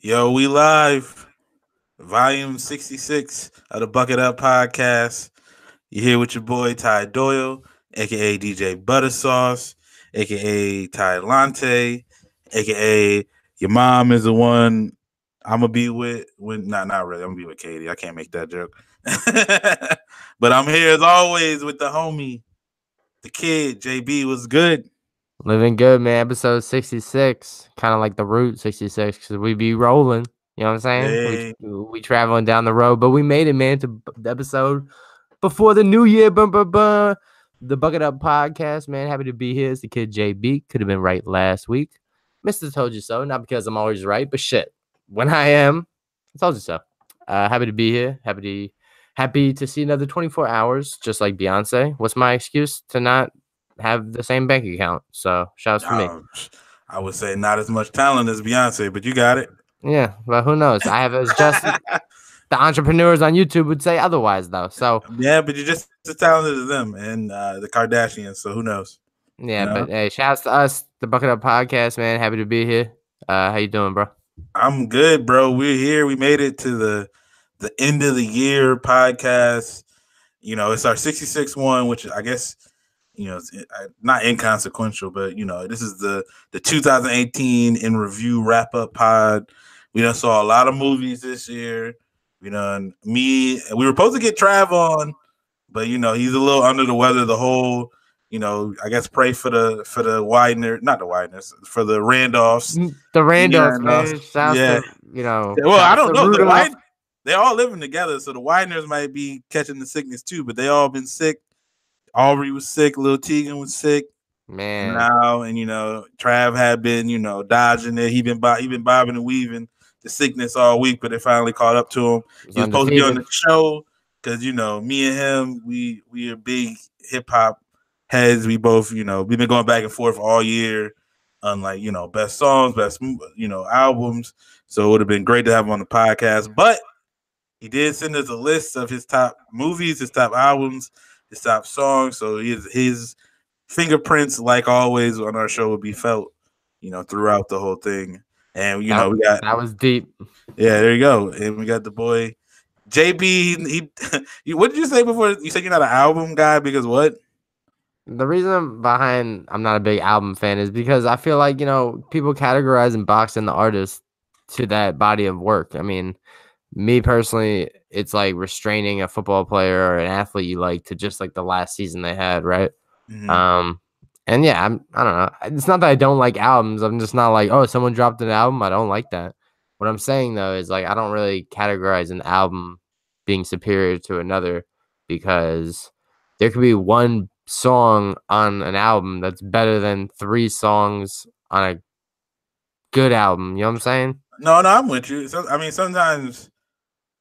Yo, we live. Volume 66 of the Bucket Up Podcast. You here with your boy Ty Doyle, aka DJ Buttersauce, aka Ty Lante, aka your mom is the one I'm gonna be with when not really. I'm gonna be with Katie. I can't make that joke. But I'm here as always with the homie, the kid, JB was good. Living good, man. Episode 66. Kind of like the Route 66 because we be rolling. You know what I'm saying? Hey, We traveling down the road, but we made it, man, to the episode before the new year. The Bucket Up Podcast, man. Happy to be here. It's the kid JB. Could have been right last week. Mr. Told You So. Not because I'm always right, but shit. When I am, I told you so. Happy to be here. Happy to see another 24 hours, just like Beyonce. What's my excuse to not have the same bank account? So shouts to me. I would say not as much talent as Beyonce, but you got it. Yeah, but who knows? I have as just the entrepreneurs on YouTube would say otherwise, though. So yeah, but you're just as talented as them and the Kardashians. So who knows? yeah, you know? But hey, shouts to us, the Bucket Up Podcast, man. Happy to be here. How you doing, bro? I'm good, bro. We're here. We made it to the end of the year podcast. You know, it's our 66th one, which I guess it's not inconsequential, but this is the 2018 in review wrap up pod. We done saw a lot of movies this year. And we were supposed to get Trav on, but he's a little under the weather. The whole, I guess pray for the Widener, not the Wideners, for the Randolphs. The Randolphs, man. Shouts to, Well, I don't know. They're all living together, so the Wideners might be catching the sickness too, but they all been sick. Aubrey was sick, Lil Tegan was sick. Man. Now, and Trav had been, dodging it. He been bobbing and weaving the sickness all week, but they finally caught up to him. He was supposed to be on the show because me and him, we are big hip hop heads. We both, we've been going back and forth all year on best songs, best albums. So it would have been great to have him on the podcast. But he did send us a list of his top movies, his top albums, his top songs. So his fingerprints, like always on our show, would be felt, throughout the whole thing. And we got that was deep. Yeah, there you go. And we got the boy JB. He what did you say before? You said you're not an album guy because what? The reason behind I'm not a big album fan is because I feel like people categorize and box in the artist to that body of work. I mean, me personally, it's like restraining a football player or an athlete you like to just like the last season they had, right? Mm-hmm. And yeah, I don't know. It's not that I don't like albums. I'm just not like, oh, someone dropped an album, I don't like that. What I'm saying though is like I don't really categorize an album being superior to another because there could be one song on an album that's better than 3 songs on a good album. You know what I'm saying? No, I'm with you. So, I mean, sometimes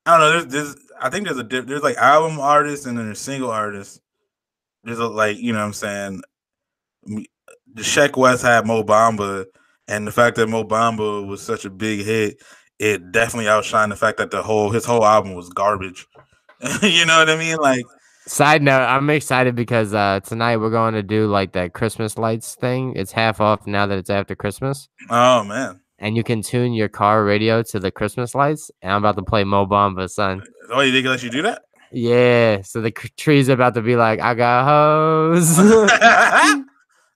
I don't know. I think there's like album artists and then there's single artists. There's like what I'm saying. The Sheck West had Mo Bamba, and the fact that Mo Bamba was such a big hit, it definitely outshined the fact that his whole album was garbage. You know what I mean? Like, side note, I'm excited because tonight we're going to do like that Christmas lights thing. It's half off now that it's after Christmas. Oh man! And you can tune your car radio to the Christmas lights. And I'm about to play Mo Bamba, son. Oh, you think let you do that? Yeah. So the tree's about to be like, I got hoes.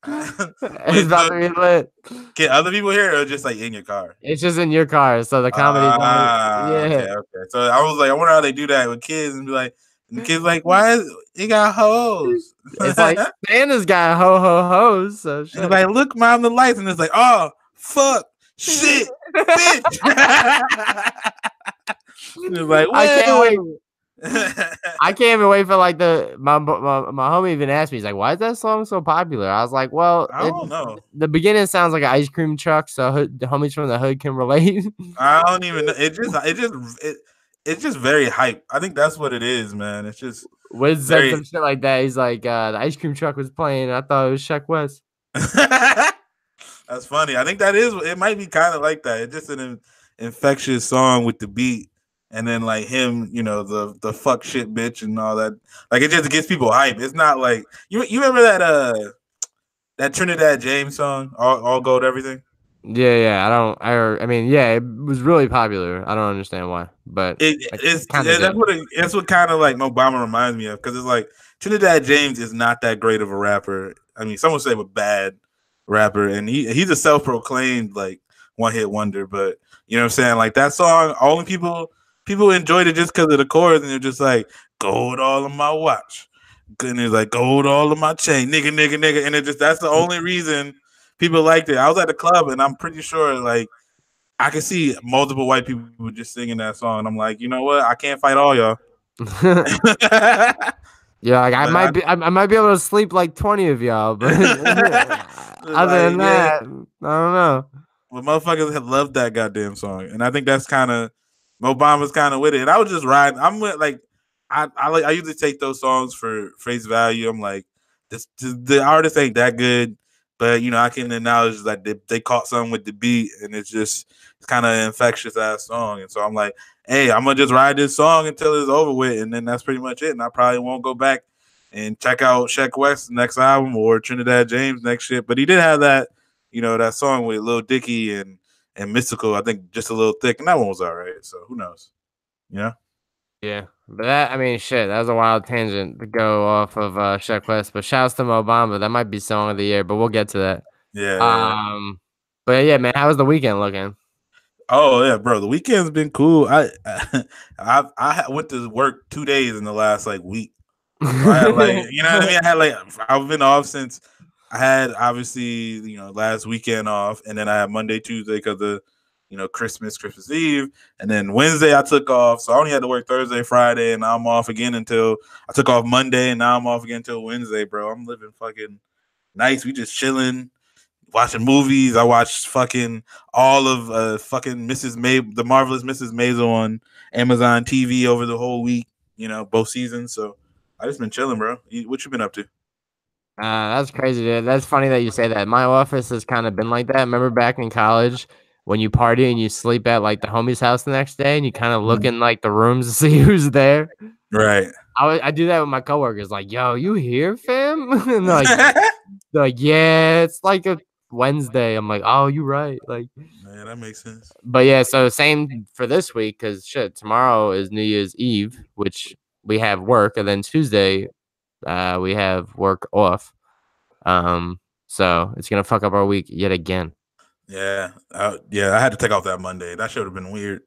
It's about to be lit. Can other people hear it or just like in your car? It's just in your car. So the comedy. Yeah. Okay. So I was like, I wonder how they do that with kids and be like, and the kids like, why is he got hoes? It's like Santa's got hoes. So and it's like, look, mom, the lights, and it's like, oh, fuck, shit, bitch. It's like, well, I can't wait. I can't even wait for like my homie even asked me, he's like, why is that song so popular? I was like, well, I don't know. The beginning sounds like an ice cream truck, so the homies from the hood can relate. I don't even know. It's just very hype. I think that's what it is, man. It's just Wiz said some shit like that. He's like, the ice cream truck was playing. I thought it was Sheck West. That's funny. I think that is. It might be kind of like that. It's just an infectious song with the beat. And then like him, the fuck shit bitch and all that. Like it just gets people hype. It's not like you remember that Trinidad James song, All Gold Everything? Yeah. I mean, yeah, it was really popular. I don't understand why, but It's kind of did. that's what kind of like Obama reminds me of, because it's like Trinidad James is not that great of a rapper. I mean, some would say a bad rapper, and he's a self-proclaimed like one-hit wonder. But you know what I'm saying? Like that song, only people enjoyed it just because of the chorus, and they're just like gold all of my watch, and it's like gold all of my chain, nigga, nigga, nigga, and it just that's the only reason people liked it. I was at the club, and I'm pretty sure like I can see multiple white people just singing that song. And I'm like, you know what? I can't fight all y'all. Yeah, like But I might be able to sleep like 20 of y'all, but other than that, I don't know. But motherfuckers have loved that goddamn song, and I think that's kind of Obama's kind of with it. And I was just riding. I'm with like I usually take those songs for face value. I'm like the artist ain't that good, but you know I can acknowledge that they caught something with the beat, and it's kind of infectious ass song. And so I'm like, hey, I'm gonna just ride this song until it's over with, and then that's pretty much it. And I probably won't go back and check out Sheck West's next album or Trinidad James next shit. But he did have that, you know, that song with Lil Dicky and Mystical. I think just a little thick, and that one was all right. So who knows? Yeah. Yeah, but I mean, shit, that was a wild tangent to go off of Sheck West. But shouts to Mo Bamba, that might be song of the year, but we'll get to that. Yeah. But yeah, man, how was the weekend looking? Oh yeah, bro. The weekend's been cool. I went to work 2 days in the last like week. So I had like, you know what I mean? I've been off since I had obviously, you know, last weekend off, and then I had Monday, Tuesday because of, you know, Christmas Eve, and then Wednesday I took off, so I only had to work Thursday, Friday, and now I'm off again until I took off Monday, and now I'm off again until Wednesday, bro. I'm living fucking nice. We just chilling, watching movies. I watched fucking all of fucking the Marvelous Mrs. Maisel on Amazon TV over the whole week. You know, both seasons. So I just been chilling, bro. What you been up to? That's crazy, dude. That's funny that you say that. My office has kind of been like that. Remember back in college when you party and you sleep at like the homie's house the next day and you kind of look in like the rooms to see who's there? Right. I do that with my coworkers. Like, yo, you here, fam? And they're like, yeah, it's like a Wednesday. I'm like, oh, you right. Like, man, that makes sense. But yeah, so same for this week because shit, tomorrow is New Year's Eve, which we have work, and then Tuesday we have work off. So it's gonna fuck up our week yet again. Yeah, I had to take off that Monday. That should have been weird,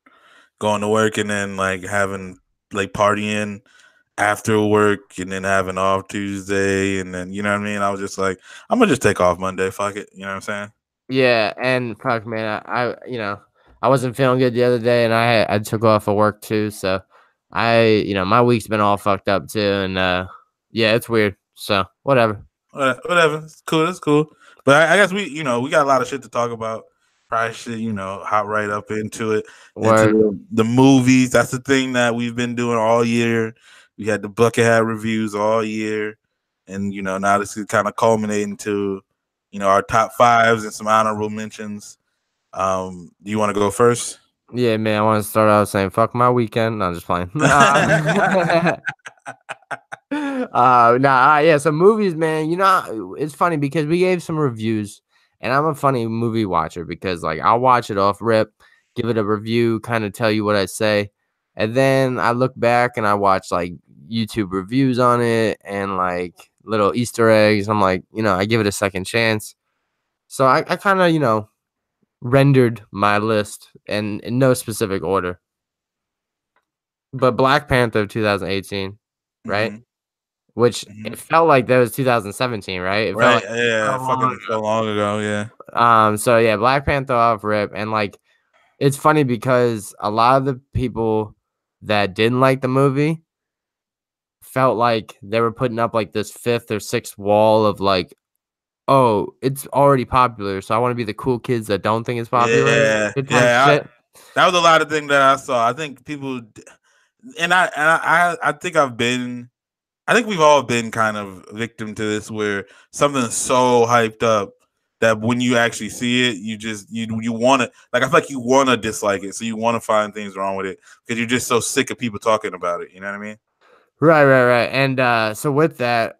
going to work and then like having like partying after work and then having off Tuesday, and then you know what I mean. I was just like, I'm gonna just take off Monday. Fuck it, you know what I'm saying? Yeah, and fuck, man, I you know I wasn't feeling good the other day, and I took off of work too, so my week's been all fucked up too, and yeah, it's weird. So whatever. Whatever, it's cool. It's cool. But I guess we got a lot of shit to talk about. Probably should hop right up into it. Into the movies. That's the thing that we've been doing all year. We had the bucket hat reviews all year, and now this is kind of culminating to our top fives and some honorable mentions. Do you want to go first? Yeah, man. I want to start out saying fuck my weekend. No, I'm just playing. Yeah, some movies, man. It's funny because we gave some reviews, and I'm a funny movie watcher because like I'll watch it off rip, give it a review, kind of tell you what I say, and then I look back and I watch like YouTube reviews on it and like little Easter eggs. I'm like, I give it a second chance. So I kind of, rendered my list and in no specific order. But Black Panther 2018, right? Which it felt like that was 2017, right? It right. Felt like so long ago, yeah. So yeah, Black Panther off rip, and like it's funny because a lot of the people that didn't like the movie felt like they were putting up like this fifth or sixth wall of like, oh, it's already popular, so I want to be the cool kids that don't think it's popular. That was a lot of things that I saw. I think people, and I think I think we've all been kind of victim to this, where something's so hyped up that when you actually see it, you want to, like, I feel like you want to dislike it, so you want to find things wrong with it because you're just so sick of people talking about it. You know what I mean? Right. And so with that,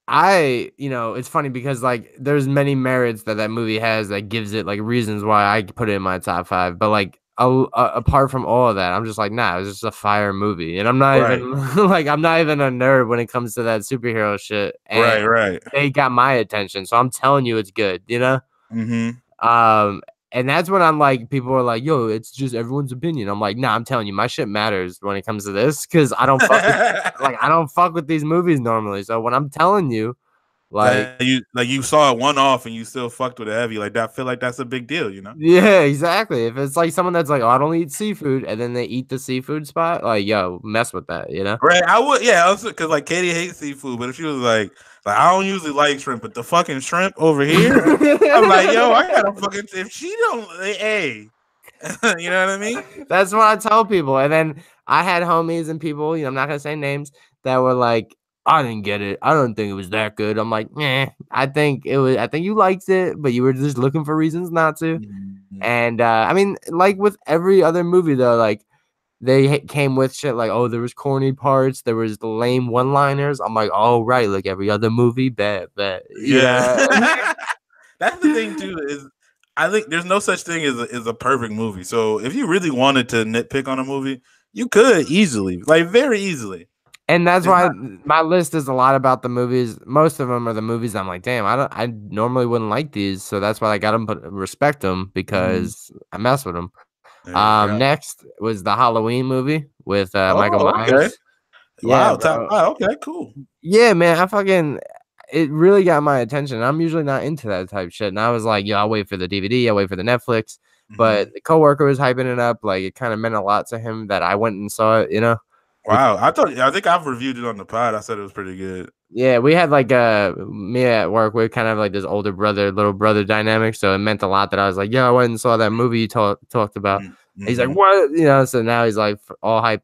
it's funny because like there's many merits that movie has that gives it like reasons why I put it in my top 5. But like apart from all of that, I'm just like, nah, it's just a fire movie, and I'm not even like I'm not even a nerd when it comes to that superhero shit. And Right. They got my attention, so I'm telling you, it's good. Mm-hmm. And that's when I'm like, people are like, yo, it's just everyone's opinion. I'm like, nah, I'm telling you, my shit matters when it comes to this because I don't fuck with I don't fuck with these movies normally. So when I'm telling you, like you saw it one off and you still fucked with it heavy, like that, I feel like that's a big deal, Yeah, exactly. If it's like someone that's like, oh, I don't eat seafood, and then they eat the seafood spot, like, yo, mess with that, Right, I would, yeah, also because like Katie hates seafood, but if she was like I don't usually like shrimp, but the fucking shrimp over here, I'm like, yo, I gotta fucking, if she don't, hey, you know what I mean? That's what I tell people. And then I had homies and people, I'm not gonna say names, that were like, I didn't get it. I don't think it was that good. I'm like, I think you liked it, but you were just looking for reasons not to. Mm-hmm. And I mean, like with every other movie though, like they came with shit like, oh, there was corny parts, there was the lame one-liners. I'm like, oh right, like every other movie, bet. Yeah. That's the thing too, is I think there's no such thing as a perfect movie. So if you really wanted to nitpick on a movie, you could easily, like very easily. And that's why my list is a lot about the movies. Most of them are the movies I'm like, damn, I normally wouldn't like these, so that's why I got them, but respect them because I mess with them. Next was the Halloween movie with Michael Myers. Okay. Yeah, wow, top 5. Okay, cool. Yeah, man, it really got my attention. I'm usually not into that type of shit, and I was like, yo, I'll wait for the DVD, I'll wait for the Netflix. But the coworker was hyping it up, like it kind of meant a lot to him that I went and saw it, Wow, I think I've reviewed it on the pod. I said it was pretty good. Yeah, we had like me at work. We're kind of like this older brother, little brother dynamic. So it meant a lot that I was like, yeah, I went and saw that movie you talked about. He's like, what? So now he's like all hyped.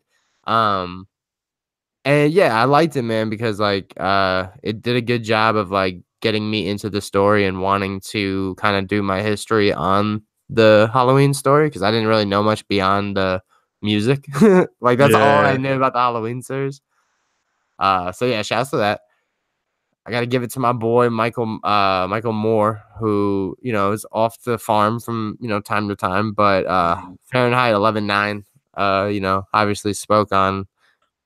And yeah, I liked it, man, because like it did a good job of like getting me into the story and wanting to kind of do my history on the Halloween story because I didn't really know much beyond the music. Like that's all I knew about the Halloween series. So yeah, shouts to that. I got to give it to my boy Michael Moore, who is off the farm from time to time, but Fahrenheit 11/9, obviously spoke on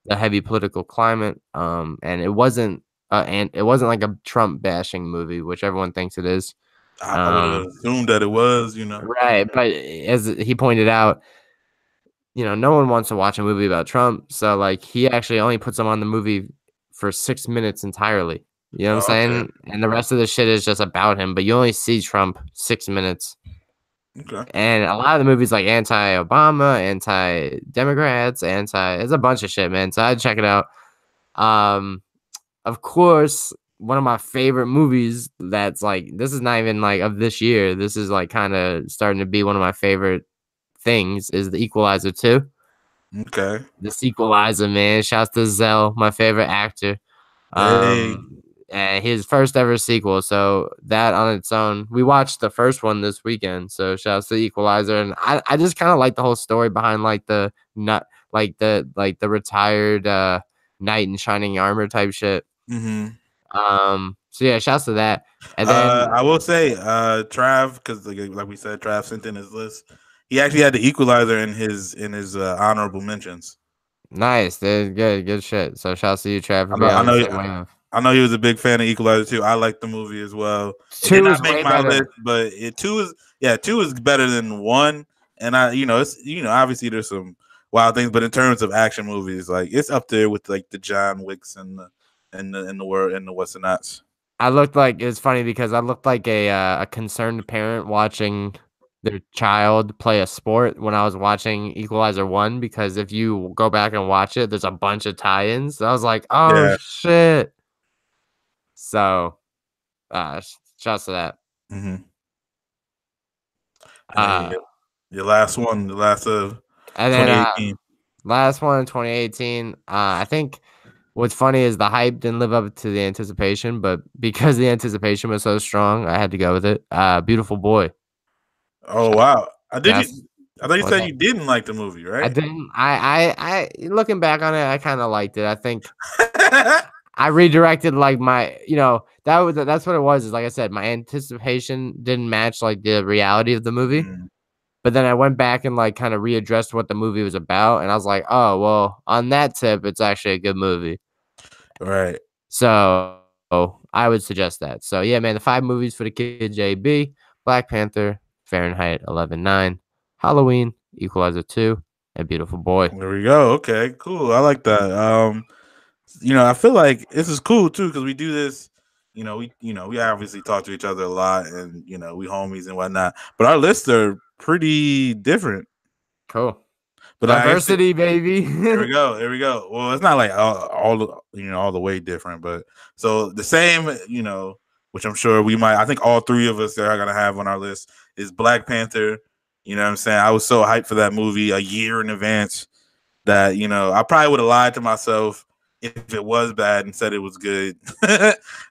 the heavy political climate, and it wasn't like a Trump bashing movie, which everyone thinks it is. I would have assumed that it was, right, but as he pointed out, no one wants to watch a movie about Trump, so like he actually only puts them on the movie for 6 minutes entirely. You know what I'm saying? Okay. And the rest of the shit is just about him, but you only see Trump 6 minutes. Okay. And a lot of the movies like anti-Obama, anti-Democrats, it's a bunch of shit, man. So I'd check it out. Of course, one of my favorite movies that's like, this is not even like of this year. This is like kind of starting to be one of my favorite things is The Equalizer 2. Okay. The Equalizer, man. Shouts to Zell, my favorite actor. And his first ever sequel. So that on its own, we watched the first one this weekend. So shouts to Equalizer, and I just kind of like the whole story behind like the retired knight in shining armor type shit. So yeah, shouts to that. And then I will say, Trav, because like we said, Trav sent in his list. He actually had the Equalizer in his honorable mentions. Nice, dude. Good shit. So shouts to you, Trav, for I know he was a big fan of Equalizer 2. I like the movie as well. It did not make my list, but two is better than 1. And it's obviously there's some wild things, but in terms of action movies, like it's up there with like the John Wicks and the what's and nots. I looked like it's funny because I looked like a concerned parent watching their child play a sport when I was watching Equalizer 1, because if you go back and watch it, there's a bunch of tie-ins. So I was like, oh shit. So shouts to that. Your last one, the last of 2018. Last one in 2018. I think what's funny is the hype didn't live up to the anticipation, but because the anticipation was so strong, I had to go with it. Beautiful Boy. Oh wow! I thought you said you didn't like the movie, right? I didn't. I looking back on it, I kind of liked it. I think I redirected like my, that's what it was. Is like I said, my anticipation didn't match like the reality of the movie. But then I went back and like kind of readdressed what the movie was about, and I was like, oh well, on that tip, it's actually a good movie. Right. So I would suggest that. So yeah, man, the 5 movies for the kid JB: Black Panther, Fahrenheit 11/9, Halloween, Equalizer 2, and Beautiful Boy. There we go. Okay, cool. I like that. I feel like this is cool too because we do this. We obviously talk to each other a lot, and we homies and whatnot. But our lists are pretty different. Cool. But diversity, baby. There we go. There we go. Well, it's not like all the way different, but so the same. Which I'm sure we might. I think all 3 of us that are gonna have on our list is Black Panther. You know what I'm saying? I was so hyped for that movie a year in advance that I probably would have lied to myself if it was bad and said it was good.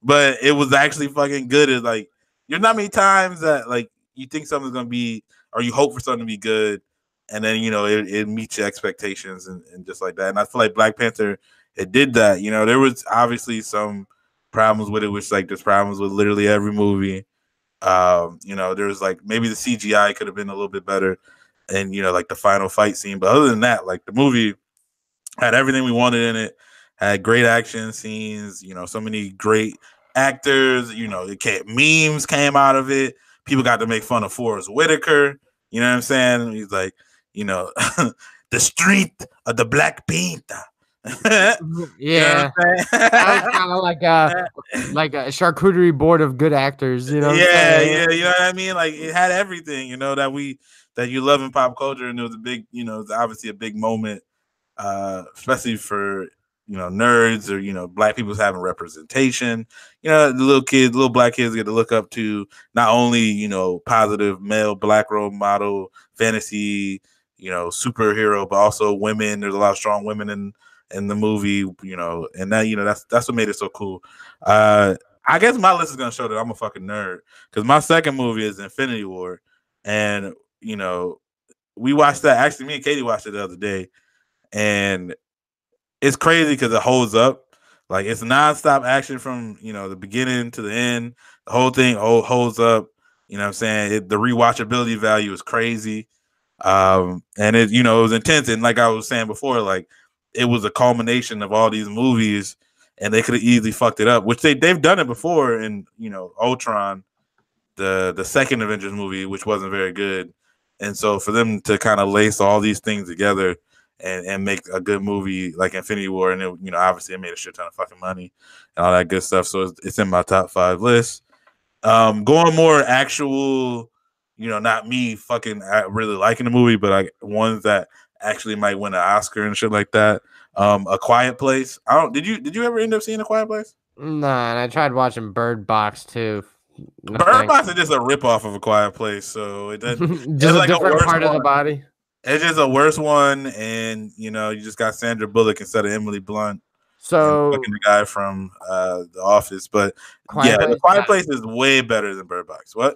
But it was actually fucking good. It's like there's not many times that like you think something's gonna be or you hope for something to be good, and then it meets your expectations and just like that. And I feel like Black Panther it did that. There was obviously some problems with it, which like there's problems with literally every movie. There's like maybe the CGI could have been a little bit better, and like the final fight scene. But other than that, like the movie had everything we wanted in it. Had great action scenes. So many great actors. Memes came out of it. People got to make fun of Forrest Whitaker. You know what I'm saying? He's like, the strength of the Black Panther. Yeah, that was kind of like a charcuterie board of good actors. Yeah, you know what I mean. Like it had everything. That you love in pop culture, and it was a big, it's obviously a big moment, especially for nerds or Black people's having representation. The little Black kids get to look up to not only positive male Black role model fantasy superhero, but also women. There's a lot of strong women in the movie, and that that's what made it so cool. I guess my list is gonna show that I'm a fucking nerd because my second movie is Infinity War, and we watched that. Actually, me and Katie watched it the other day, and it's crazy because it holds up. Like it's nonstop action from the beginning to the end. The whole thing holds up. You know what I'm saying? The rewatchability value is crazy. And it it was intense. And like I was saying before, like it was a culmination of all these movies, and they could have easily fucked it up, which they've done it before in Ultron, the second Avengers movie, which wasn't very good. And so for them to kind of lace all these things together and make a good movie like Infinity War, and it, obviously it made a shit ton of fucking money and all that good stuff. So it's in my top 5 list. Going more actual, not me fucking really liking the movie, but like ones that actually might win an Oscar and shit like that. A Quiet Place. Did you ever end up seeing A Quiet Place? Nah, and I tried watching Bird Box too. Bird Box is just a ripoff of A Quiet Place, so it doesn't. Just a different part of the body. It's just a worse one, and you just got Sandra Bullock instead of Emily Blunt. So fucking the guy from The Office, but The Quiet Place is way better than Bird Box. What?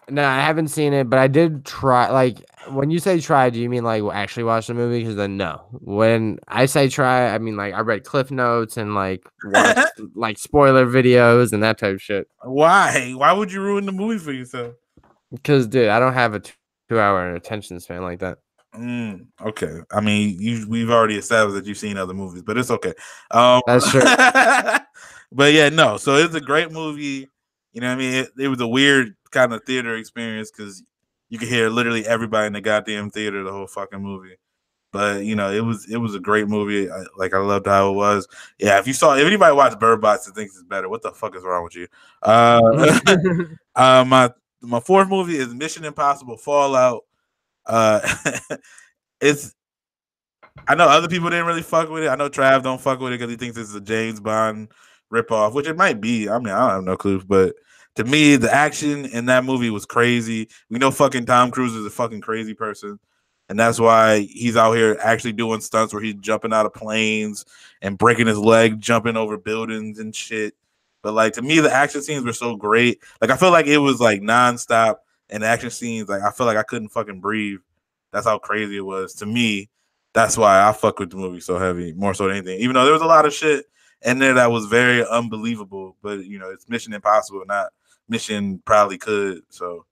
No, I haven't seen it, but I did try. Like when you say try, do you mean like actually watch the movie? Because then no. When I say try, I mean like I read Cliff Notes and like watched like spoiler videos and that type of shit. Why? Why would you ruin the movie for yourself? Because dude, I don't have a 2-hour attention span like that. Okay. I mean, we've already established that you've seen other movies, but it's okay. That's true. But yeah, no. So it's a great movie. You know what I mean? It was a weird kind of theater experience because you could hear literally everybody in the goddamn theater the whole fucking movie. But it was a great movie. I loved how it was. Yeah, if anybody watched Bird Box and thinks it's better, what the fuck is wrong with you? My fourth movie is Mission Impossible Fallout. I know other people didn't really fuck with it. I know Trav don't fuck with it because he thinks it's a James Bond ripoff, which it might be. I mean, I don't have no clue, but to me, the action in that movie was crazy. We know fucking Tom Cruise is a fucking crazy person, and that's why he's out here actually doing stunts where he's jumping out of planes and breaking his leg, jumping over buildings and shit. But like to me, the action scenes were so great. Like I feel like it was like nonstop, and the action scenes, like I feel like I couldn't fucking breathe. That's how crazy it was to me. That's why I fuck with the movie so heavy, more so than anything. Even though there was a lot of shit in there that was very unbelievable. But you know, it's Mission Impossible, not Mission Probably Could. So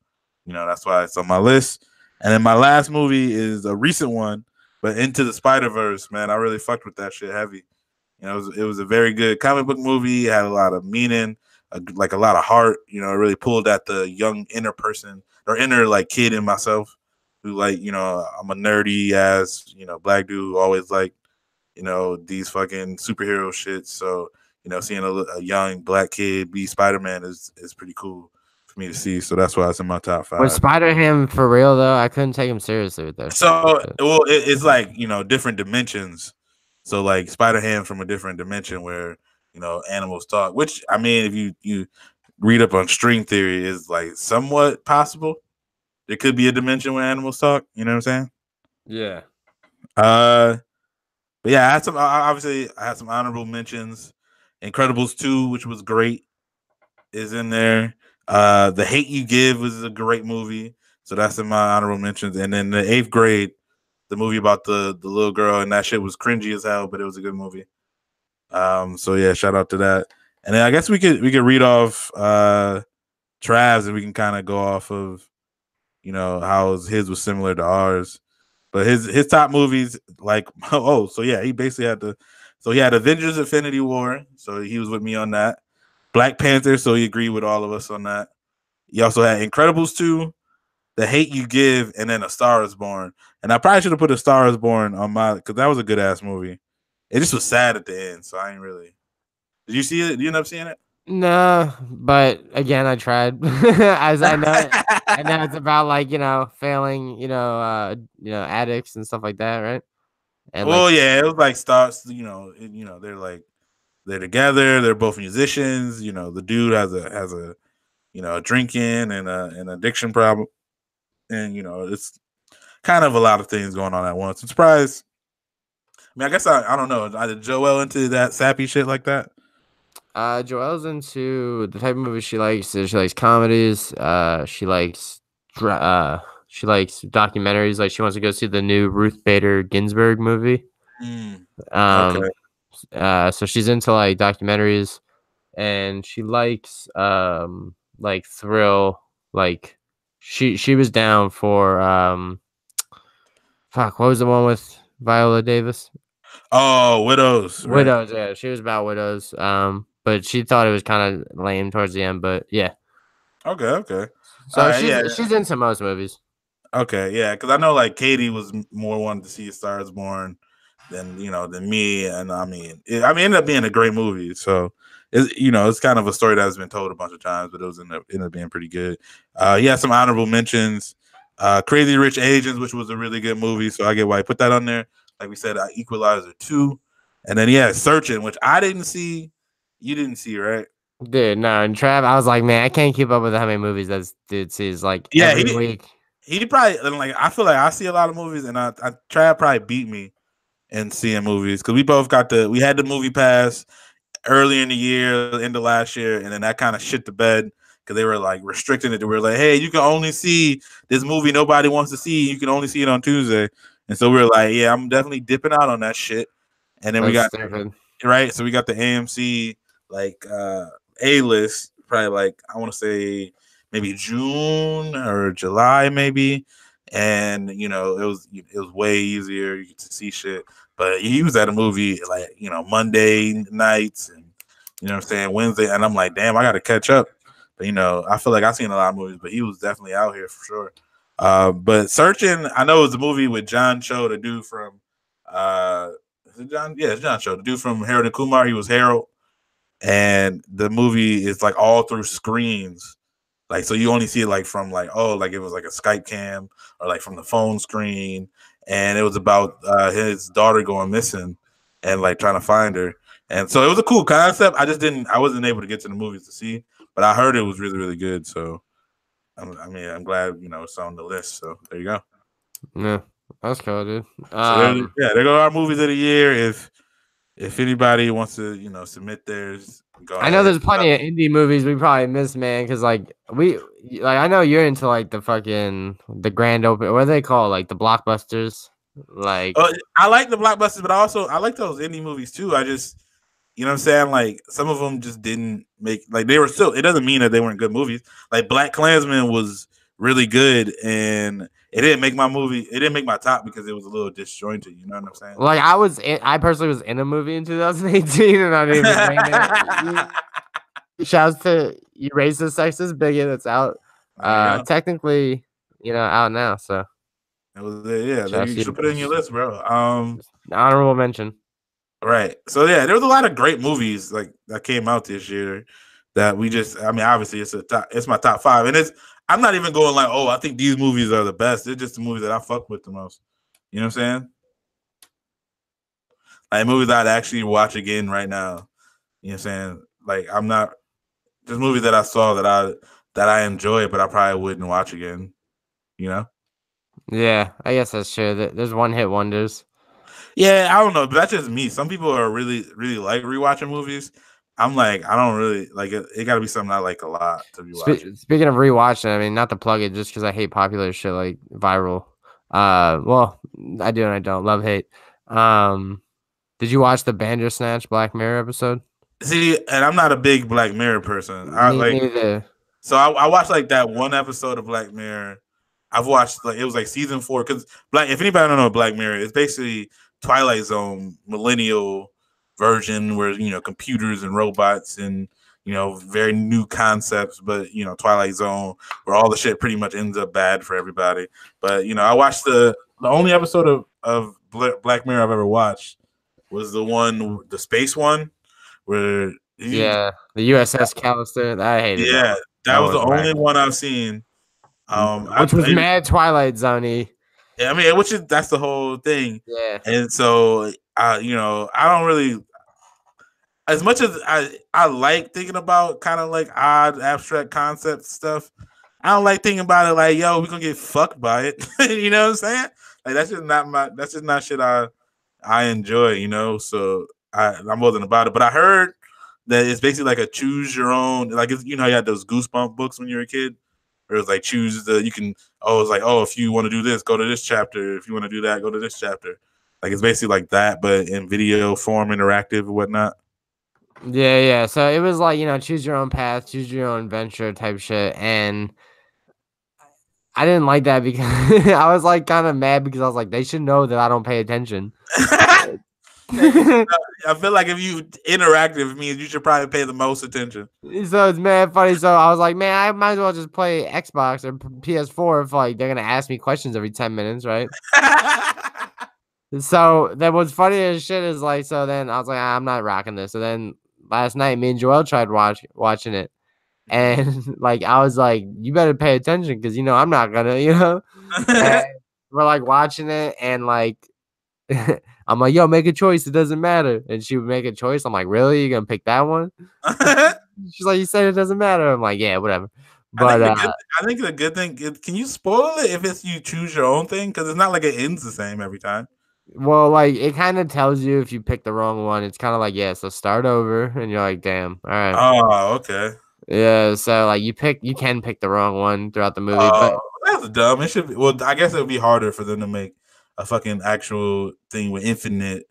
you know, that's why it's on my list. And then my last movie is a recent one, but Into the Spider-Verse. Man, I really fucked with that shit heavy. You know, it was a very good comic book movie. It had a lot of meaning, like a lot of heart. You know, it really pulled at the young inner person or inner like kid in myself, who like, you know, I'm a nerdy ass, you know, black dude who always like, you know, these fucking superhero shit. So you know, seeing a young black kid be Spider-Man is pretty cool for me to see. So that's why it's in my top 5. Was Spider-Ham for real though? I couldn't take him seriously with that. So well, it's like, you know, different dimensions. So like Spider-Ham from a different dimension where, you know, animals talk, which I mean, if you read up on string theory, is like somewhat possible. There could be a dimension where animals talk. You know what I'm saying? Yeah. But yeah, I had some honorable mentions. Incredibles 2, which was great, is in there. The Hate You Give was a great movie, so that's in my honorable mentions. And then the 8th Grade, the movie about the little girl, and that shit was cringy as hell, but it was a good movie. So yeah, shout out to that. And then I guess we could read off Trav's, and we can kind of go off of, you know, how his was similar to ours. But his top movies, like, so yeah, he basically he had Avengers Infinity War, so he was with me on that. Black Panther, so he agreed with all of us on that. He also had Incredibles 2, The Hate You Give, and then A Star Is Born. And I probably should have put A Star Is Born on because that was a good ass movie. It just was sad at the end, so I ain't really. Did you see it? Did you end up seeing it? No, but again, I tried. As I know, I know it's about like, you know, failing, you know, addicts and stuff like that, right? And well, yeah, it was like starts, you know, they're together, they're both musicians, you know, the dude has a you know, a drinking and an addiction problem, and you know, it's kind of a lot of things going on at once. I'm surprised. I mean, I guess I don't know. Is Joelle into that sappy shit like that? Joelle's into the type of movie she likes. She likes comedies. She likes documentaries. Like she wants to go see the new Ruth Bader Ginsburg movie. Okay. So she's into like documentaries, and she likes like thrill. Like she was down for what was the one with Viola Davis? Oh, Widows. Right? Widows, yeah. She was about Widows. But she thought it was kind of lame towards the end, but yeah. Okay. So she's into most movies. Okay, yeah, because I know like Katie was more wanted to see A Star Is Born than me, and I mean, it ended up being a great movie. So it's kind of a story that has been told a bunch of times, but it was ended up being pretty good. He had some honorable mentions. Crazy Rich Asians, which was a really good movie, so I get why I put that on there. Like we said, Equalizer 2, and then Searching, which I didn't see. You didn't see, right? Dude, no. And Trav, I was like, man, I can't keep up with how many movies that dude sees. Like every week. He probably like. I feel like I see a lot of movies, and Trav probably beat me in seeing movies because we both we had the movie pass early in the year, end of last year, and then that kind of shit the bed because they were like restricting it. They were like, hey, you can only see this movie nobody wants to see. You can only see it on Tuesday. And so we were like, yeah, I'm definitely dipping out on that shit. And then we got right. So we got the AMC like A-list, probably like I want to say maybe June or July, maybe. And it was way easier. You get to see shit. But he was at a movie like Monday nights and what I'm saying, Wednesday, and I'm like, damn, I got to catch up. But I feel like I've seen a lot of movies, but he was definitely out here for sure. But Searching, I know it was a movie with John Cho, the dude from is it John? Yeah, it's John Cho, the dude from Harold and Kumar. He was Harold, and the movie is like all through screens. Like, so you only see it like from like, like it was like a Skype cam or like from the phone screen. And it was about his daughter going missing and like trying to find her. And so it was a cool concept. I wasn't able to get to the movies to see, but I heard it was really, really good. So, I'm glad, it's on the list. So there you go. Yeah, that's cool, dude. So there go our movies of the year. If anybody wants to, submit theirs, go ahead. I know there's plenty of indie movies we probably missed, man. Because I know you're into like the grand open. What do they call like the blockbusters? Like, I like the blockbusters, but I like those indie movies too. I just You know what I'm saying? Like some of them just didn't make like they were still. It doesn't mean that they weren't good movies. Like Black Klansman was really good, and it didn't make my movie. It didn't make my top because it was a little disjointed. You know what I'm saying? Like I personally was in a movie in 2018, and I didn't even name it. Shouts to you racist, sexist bigot that's out. Technically, out now. So it was you should put it in your list, bro. Honorable mention. Right. So yeah, there was a lot of great movies like that came out this year that we just. I mean, obviously it's my top 5, and I'm not even going like, oh, I think these movies are the best. They're just the movies that I fuck with the most. You know what I'm saying? Like movies I'd actually watch again right now. You know what I'm saying? Like I'm not just movies that I saw that I enjoy, but I probably wouldn't watch again. You know? Yeah, I guess that's true. There's one hit wonders. Yeah, I don't know, but that's just me. Some people are really, really like rewatching movies. I'm like, I don't really like it. It got to be something I like a lot to be watching. Speaking of rewatching, I mean, not to plug it, just because I hate popular shit like Viral. Well, I do and I don't. Love hate. Did you watch the Bandersnatch Black Mirror episode? See, and I'm not a big Black Mirror person. Neither. So I watched like that one episode of Black Mirror. I've watched like it was like season 4 because if anybody don't know Black Mirror, it's basically Twilight Zone millennial version where computers and robots and very new concepts, but Twilight Zone where all the shit pretty much ends up bad for everybody. But I watched the only episode of Black Mirror I've ever watched was the space one where the USS Callister. I hated it. Yeah, that was the only one I've seen. Which was mad Twilight Zone-y. Yeah, I mean, that's the whole thing. Yeah. And so I don't really, as much as I like thinking about kind of like odd abstract concept stuff, I don't like thinking about it like, yo, we're gonna get fucked by it. You know what I'm saying? Like that's just not shit I enjoy, so I wasn't about it. But I heard that it's basically like a choose your own, like you had those Goosebump books when you were a kid. Or it's like if you want to do this, go to this chapter. If you want to do that, go to this chapter. Like it's basically like that, but in video form, interactive and whatnot. Yeah. So it was like, choose your own path, choose your own adventure type shit. And I didn't like that because I was like kind of mad because I was like, they should know that I don't pay attention. I feel like if you interactive means you should probably pay the most attention. So it's mad funny. So I was like, man, I might as well just play Xbox or PS4 if like they're gonna ask me questions every 10 minutes, right? So then what's funny as shit is like, so then I was like, I'm not rocking this. So then last night, me and Joel tried watching it, and like I was like, you better pay attention because I'm not gonna, And we're like watching it, and like. I'm like, yo, make a choice. It doesn't matter. And she would make a choice. I'm like, really? You gonna pick that one? She's like, you said it doesn't matter. I'm like, yeah, whatever. But I think the good thing is, can you spoil it if it's you choose your own thing? Because it's not like it ends the same every time. Well, like it kind of tells you if you pick the wrong one. It's kind of like, yeah, so start over, and you're like, damn, all right. Oh, okay. Yeah, so like you can pick the wrong one throughout the movie. But that's dumb. It should be. Well, I guess it would be harder for them to make a fucking actual thing with infinite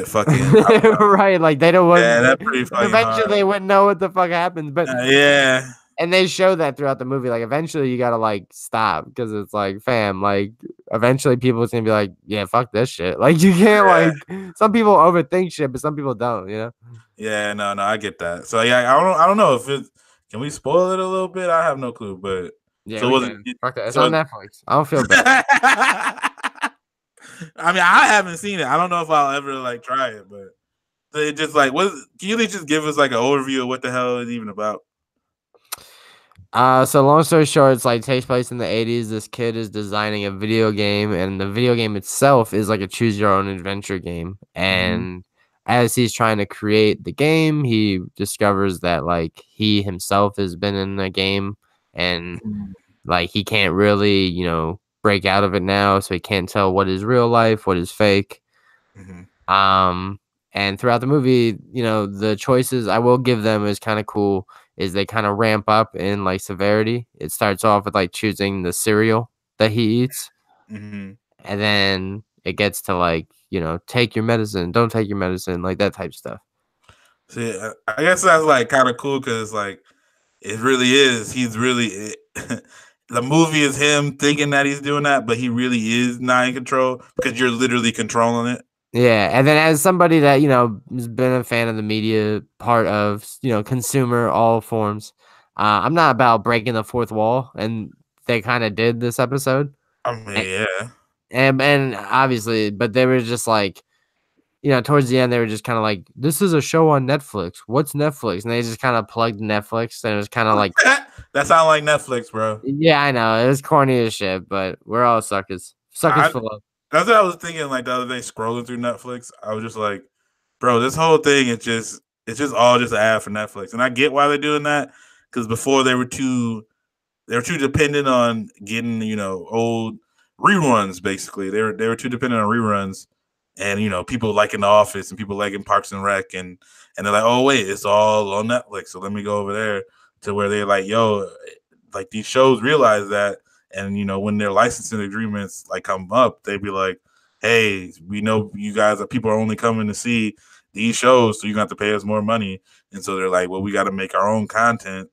fucking right, like they don't want. Yeah, that's pretty fucking eventually hard. They wouldn't know what the fuck happens, but yeah, and they show that throughout the movie. Like eventually you gotta like stop because it's like, fam, like eventually people's gonna be like, yeah, fuck this shit. Like you can't like some people overthink shit, but some people don't, Yeah, no, I get that. So yeah, I don't know if it can we spoil it a little bit. I have no clue, but yeah, so fuck that. It's on Netflix. I don't feel bad. I mean, I haven't seen it. I don't know if I'll ever like try it, but it just like can you just give us like an overview of what the hell it's even about? So long story short, it's like takes place in the 80s. This kid is designing a video game, and the video game itself is like a choose your own adventure game. And as he's trying to create the game, he discovers that like he himself has been in the game, and like he can't really, break out of it now, so he can't tell what is real life, what is fake. And throughout the movie, the choices I will give them is kind of cool. Is they kind of ramp up in like severity. It starts off with like choosing the cereal that he eats, and then it gets to like take your medicine, don't take your medicine, like that type of stuff. See, I guess that's like kind of cool because like it really is. He's really the movie is him thinking that he's doing that, but he really is not in control because you're literally controlling it. Yeah, and then as somebody that has been a fan of the media, part of consumer all forms, I'm not about breaking the fourth wall, and they kind of did this episode. I mean, yeah, and obviously, but they were just like, towards the end, they were just kind of like, "This is a show on Netflix. What's Netflix?" And they just kind of plugged Netflix, and it was kind of like that sounds like Netflix, bro. Yeah, I know it was corny as shit, but we're all suckers. Suckers for love. That's what I was thinking. Like the other day, scrolling through Netflix, I was just like, "Bro, this whole thing is just all just an ad for Netflix." And I get why they're doing that because before they were too dependent on getting old reruns. Basically, they were too dependent on reruns, and people liking The Office and people liking Parks and Rec, and they're like, "Oh wait, it's all on Netflix, so let me go over there." To where they're like, "Yo, like these shows realize that." And when their licensing agreements like come up, they'd be like, "Hey, we know you guys people are only coming to see these shows, so you got to pay us more money." And so they're like, "Well, we got to make our own content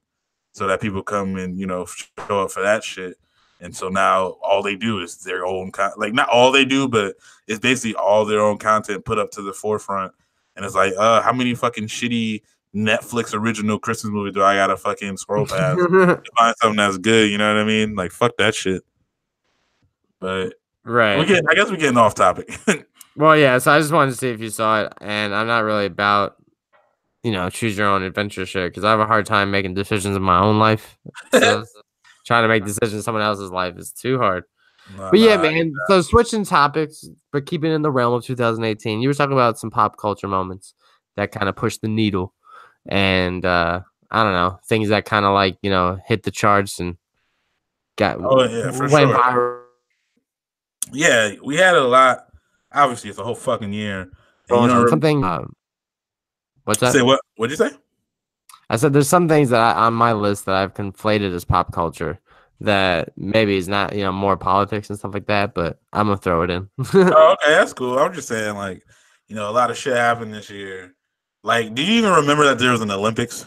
so that people come and show up for that shit." And so now all they do is their own like not all they do, but it's basically all their own content put up to the forefront. And it's like, how many fucking shitty Netflix original Christmas movie do I gotta fucking scroll past to find something that's good? You know what I mean? Like, fuck that shit. But right, I guess we're getting off topic. Well, yeah. So I just wanted to see if you saw it, and I'm not really about choose your own adventure shit because I have a hard time making decisions in my own life. So trying to make decisions in someone else's life is too hard. But yeah, man. So switching topics, but keeping in the realm of 2018, you were talking about some pop culture moments that kind of pushed the needle. And I don't know, things that kind of like hit the charts and got for sure. Viral. Yeah, we had a lot. Obviously, it's a whole fucking year. Something. What's that? Say what? What'd you say? I said there's some things that on my list that I've conflated as pop culture that maybe is not more politics and stuff like that, but I'm gonna throw it in. Oh, okay, that's cool. I'm just saying, like, a lot of shit happened this year. Like, do you even remember that there was an Olympics?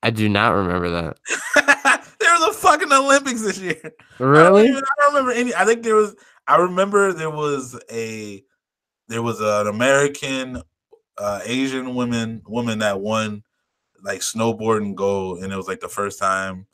I do not remember that. There was a fucking Olympics this year. Really? I don't remember any. I think there was. I remember there was an American Asian woman that won like snowboarding gold, and it was like the first time.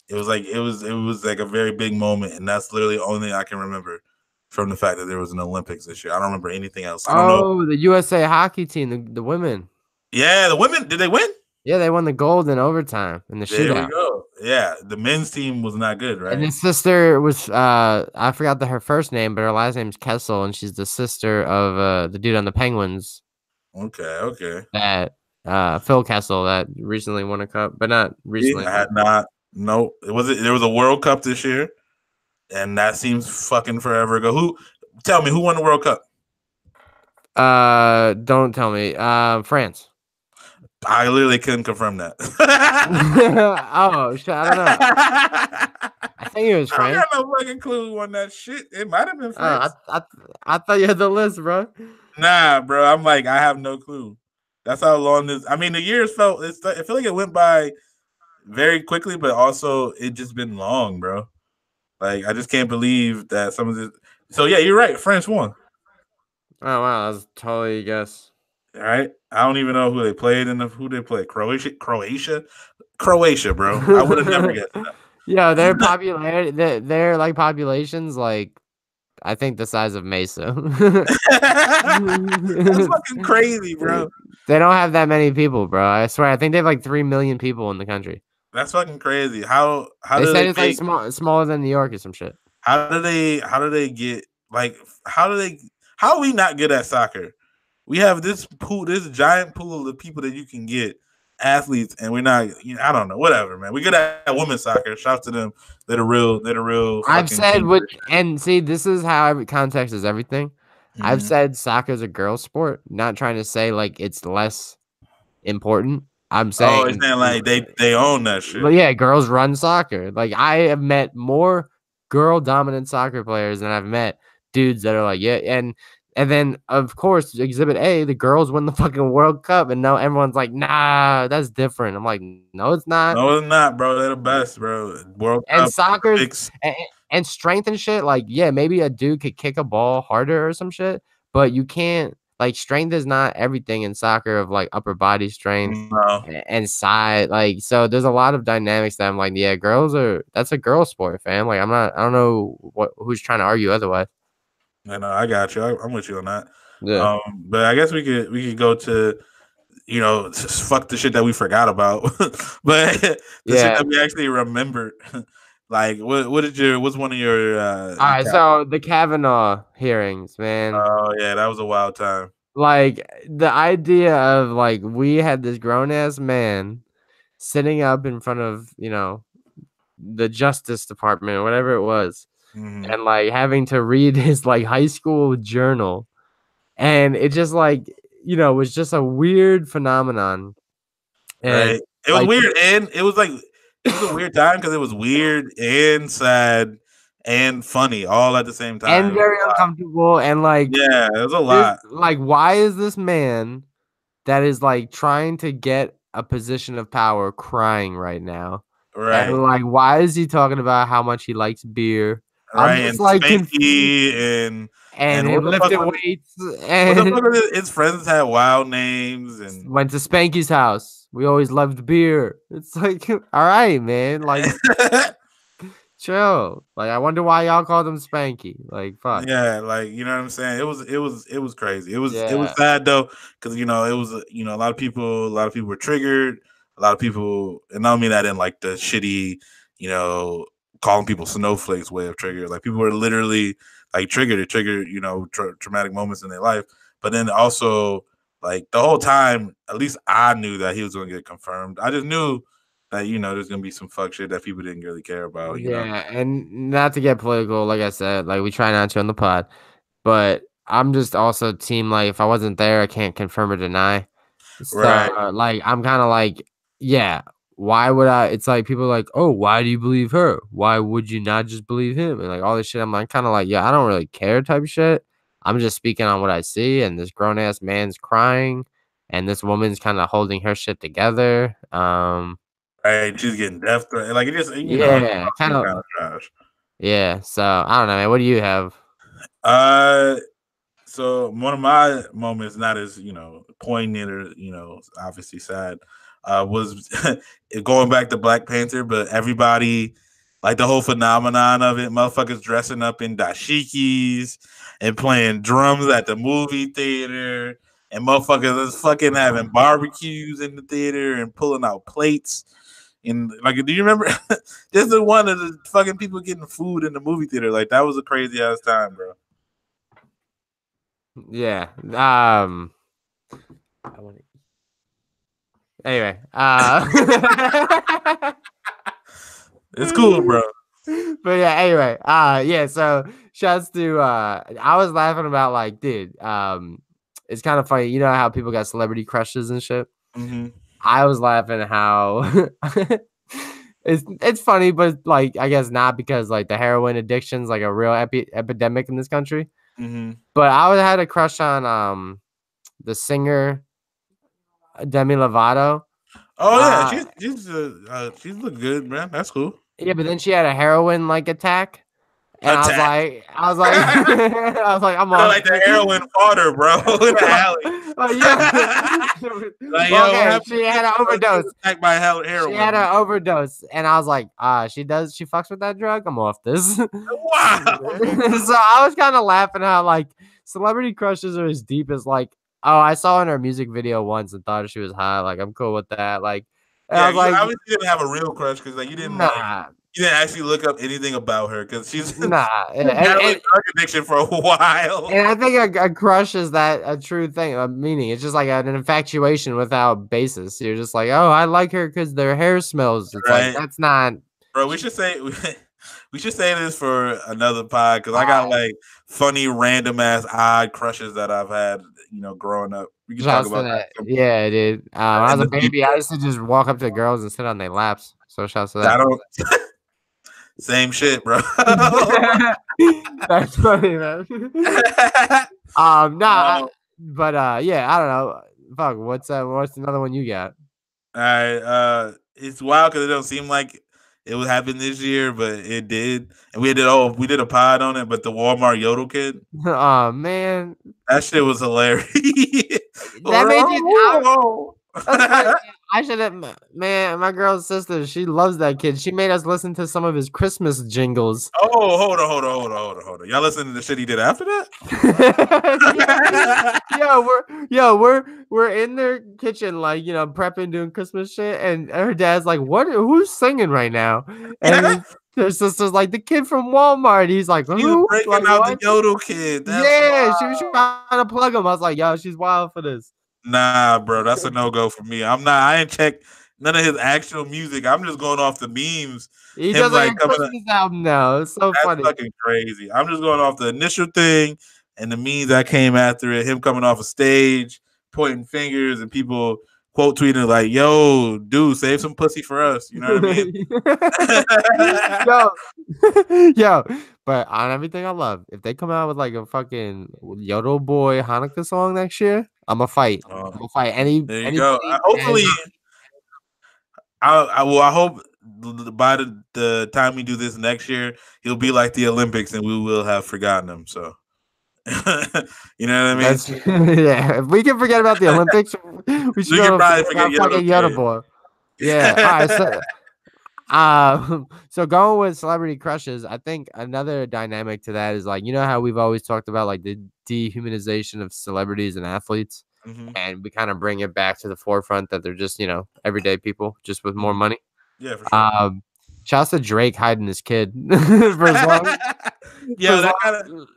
It was like a very big moment, and that's literally the only thing I can remember from the fact that there was an Olympics this year. I don't remember anything else. I don't know. The USA hockey team, the women. Yeah, the women. Did they win? Yeah, they won the gold in overtime in the shootout. There we go. Yeah, the men's team was not good, right? And his sister was I forgot her first name, but her last name is Kessel, and she's the sister of the dude on the Penguins. Okay. That Phil Kessel that recently won a cup, but not recently. I had not. No, there was a World Cup this year, and that seems fucking forever ago. Tell me who won the World Cup? Don't tell me. France. I literally couldn't confirm that. Oh shit! I don't know. I think it was France. I got no fucking clue who won that shit. It might have been France. I thought you had the list, bro. Nah, bro. I'm like, I have no clue. That's how long this. I mean, the years felt. I feel like it went by very quickly, but also it just been long, bro. Like, I just can't believe that some of this. So yeah, you're right. France won. Oh wow, that's totally a guess. All right, I don't even know who they played and who they played. Croatia, bro. I would have never guessed that. Yeah, their popularity, their like populations, like I think the size of Mesa. That's fucking crazy, bro. They don't have that many people, bro. I swear. I think they have like 3 million people in the country. That's fucking crazy. How they said it's like smaller than New York or some shit. How do they get like how are we not good at soccer? We have this giant pool of people that you can get athletes, and we're not. I don't know. Whatever, man. We good at women's soccer. Shout out to them. They're the real. I've said and see, this is how every context is everything. Mm-hmm. I've said soccer is a girl sport. Not trying to say like it's less important. I'm saying, it's not like they own that shit. But yeah, girls run soccer. Like I have met more girl dominant soccer players than I've met dudes that are like, yeah, and And then, of course, Exhibit A, the girls win the fucking World Cup, and now everyone's like, "Nah, that's different." I'm like, "No, it's not." No, it's not, bro. They're the best, bro. World And Cup, soccer's Olympics. and strength and shit. Like, yeah, maybe a dude could kick a ball harder or some shit, but you can't. Like, strength is not everything in soccer of like upper body strength No, and side. Like, so there's a lot of dynamics that I'm like, yeah, that's a girl sport, fam. Like, I don't know who's trying to argue otherwise. I got you. I'm with you on that. Yeah. But I guess we could go to fuck the shit that we forgot about, but the shit that we actually remembered. Like, what's one of your? All right, so the Kavanaugh hearings, man. Oh yeah, that was a wild time. Like the idea of like we had this grown ass man sitting up in front of the Justice Department or whatever it was, and like having to read his like high school journal, and it just like was just a weird phenomenon. And right, it was weird, and it was a weird time because it was weird and sad and funny all at the same time, and very uncomfortable, and like yeah, it was a lot. Like, why is this man that is like trying to get a position of power crying right now? Right. And like, why is he talking about how much he likes beer? Right, and like Spanky and him lifting weights. And his friends had wild names and went to Spanky's house. We always loved beer. It's like, all right, man. Like, chill. Like, I wonder why y'all called him Spanky. Like, fuck. Yeah, like you know what I'm saying. It was crazy. It was sad though, because it was a lot of people were triggered. A lot of people, and I don't mean that in like the shitty, calling people snowflakes way of trigger. Like people were literally like triggered. It triggered traumatic moments in their life. But then also like the whole time, at least I knew that he was going to get confirmed. I just knew that there's gonna be some fuck shit that people didn't really care about. And not to get political, like I said, like we try not to on the pod, but I'm just also team like if I wasn't there, I can't confirm or deny. So, right. Like I'm kind of like, yeah. Why would I? It's like people are like, oh, why do you believe her? Why would you not just believe him? And like all this shit, I'm like kind of like, yeah, I don't really care type shit. I'm just speaking on what I see, and this grown ass man's crying, and this woman's kind of holding her shit together. Right, she's getting death threat. Like it just, kind of trash. Yeah, so I don't know, man. What do you have? So one of my moments, not as poignant or obviously sad, was going back to Black Panther, but everybody, like the whole phenomenon of it, motherfuckers dressing up in dashikis and playing drums at the movie theater, and motherfuckers is fucking having barbecues in the theater and pulling out plates. And like, do you remember? This is one of the fucking people getting food in the movie theater. Like that was a crazy ass time, bro. Yeah. Anyway, it's cool, bro. But yeah, anyway, yeah. So shouts to I was laughing about like, dude, it's kind of funny. You know how people got celebrity crushes and shit. Mm-hmm. I was laughing how it's funny, but like I guess not because like the heroin addiction's like a real epidemic in this country. Mm-hmm. But I had a crush on the singer Demi Lovato. Oh yeah, she's look good, man. That's cool. Yeah, but then she had a heroin like attack. And I was like, I'm on. Like the heroin fodder, bro. In the alley. Oh, yeah. Like, okay, she had an overdose. By heroin. She had an overdose, and I was like, she fucks with that drug. I'm off this. Wow. So I was kind of laughing how like celebrity crushes are as deep as like, oh, I saw in her music video once and thought she was hot. Like I'm cool with that. Like, I was like, obviously didn't have a real crush because like you didn't actually look up anything about her because she's drug addiction for a while. And I think a crush is that a true thing, a meaning. It's just like an infatuation without basis. You're just like, oh, I like her because their hair smells. It's like that's not. Bro, we should say this for another pod because I got like funny, random ass odd crushes that I've had, growing up. We can talk about that. Yeah, dude. When I was a baby, I used to just walk up to girls and sit on their laps. So shouts to that. Same shit, bro. That's funny, man. No, but yeah, I don't know. Fuck, what's another one you got? All right, it's wild because it don't seem like it would happen this year, but it did, and we did a pod on it. But the Walmart Yodel kid, Oh man, that shit was hilarious. that made you. That's funny. I should have, man. My girl's sister, she loves that kid. She made us listen to some of his Christmas jingles. Oh, hold on. Y'all listening to the shit he did after that? We're in their kitchen, like prepping, doing Christmas shit, and her dad's like, "What? Who's singing right now?" And her sister's like, "The kid from Walmart." He's like, "Who?" He was breaking out the Yodel kid. That's wild. She was trying to plug him. I was like, "Yo, she's wild for this." Nah, bro, that's a no-go for me. I ain't checked none of his actual music. I'm just going off the memes. He does like a Christmas album now. It's so funny. That's fucking crazy. I'm just going off the initial thing and the memes that came after it. Him coming off a stage, pointing fingers, and people quote tweeting like, "Yo, dude, save some pussy for us." You know what I mean? Yo. But on everything I love, if they come out with like a fucking Yodel Boy Hanukkah song next year, I'm gonna fight. I'm gonna fight any. There you go. Hopefully, I hope by the time we do this next year, he'll be like the Olympics, and we will have forgotten him. So, you know what I mean? Yeah, if we can forget about the Olympics, we should probably forget fucking Yodel Boy. Yeah. All right. So going with celebrity crushes, I think another dynamic to that is like, how we've always talked about like the dehumanization of celebrities and athletes, and we kind of bring it back to the forefront that they're just, everyday people just with more money. Yeah, for sure. Shouts to Drake hiding his kid for as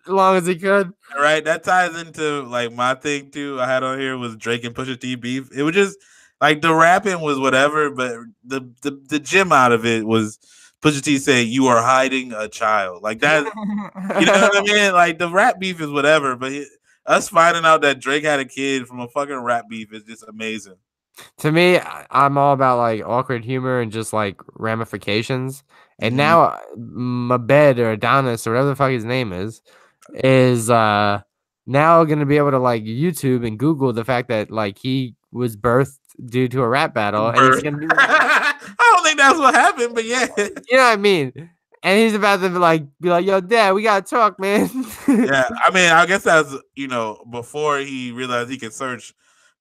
long as he could. Right, that ties into like my thing too. I had on here was Drake and Pusha T beef. It was just like the rapping was whatever, but the gem out of it was Pusha T saying you are hiding a child. Like that, you know what I mean? Like the rap beef is whatever, but us finding out that Drake had a kid from a fucking rap beef is just amazing. To me, I'm all about like awkward humor and just like ramifications. And now Mabed or Adonis or whatever the fuck his name is now gonna be able to like YouTube and Google the fact that like he was birthed due to a rap battle, and he's gonna be I don't think that's what happened, but yeah, you know what I mean. And he's about to be like, "Yo, Dad, we gotta talk, man." Yeah, I mean, I guess that's before he realized he could search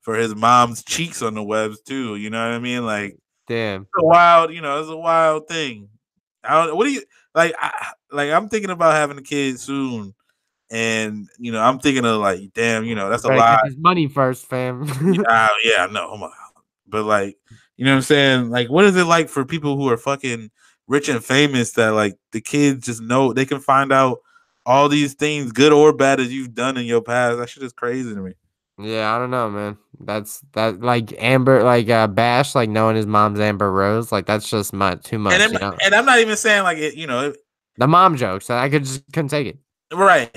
for his mom's cheeks on the webs too. You know what I mean? Like, damn, it's a wild, it's a wild thing. What do you like? I'm thinking about having a kid soon. And I'm thinking of like, damn, that's a lot. Get his money first, fam. Yeah, no, but like, you know what I'm saying? Like, what is it like for people who are fucking rich and famous that like the kids just know they can find out all these things, good or bad, that you've done in your past? That shit is crazy to me. Yeah, I don't know, man. That's like Amber, like Bash, like knowing his mom's Amber Rose, like that's just too much. And I'm not even saying like it, the mom jokes. I couldn't take it. Right,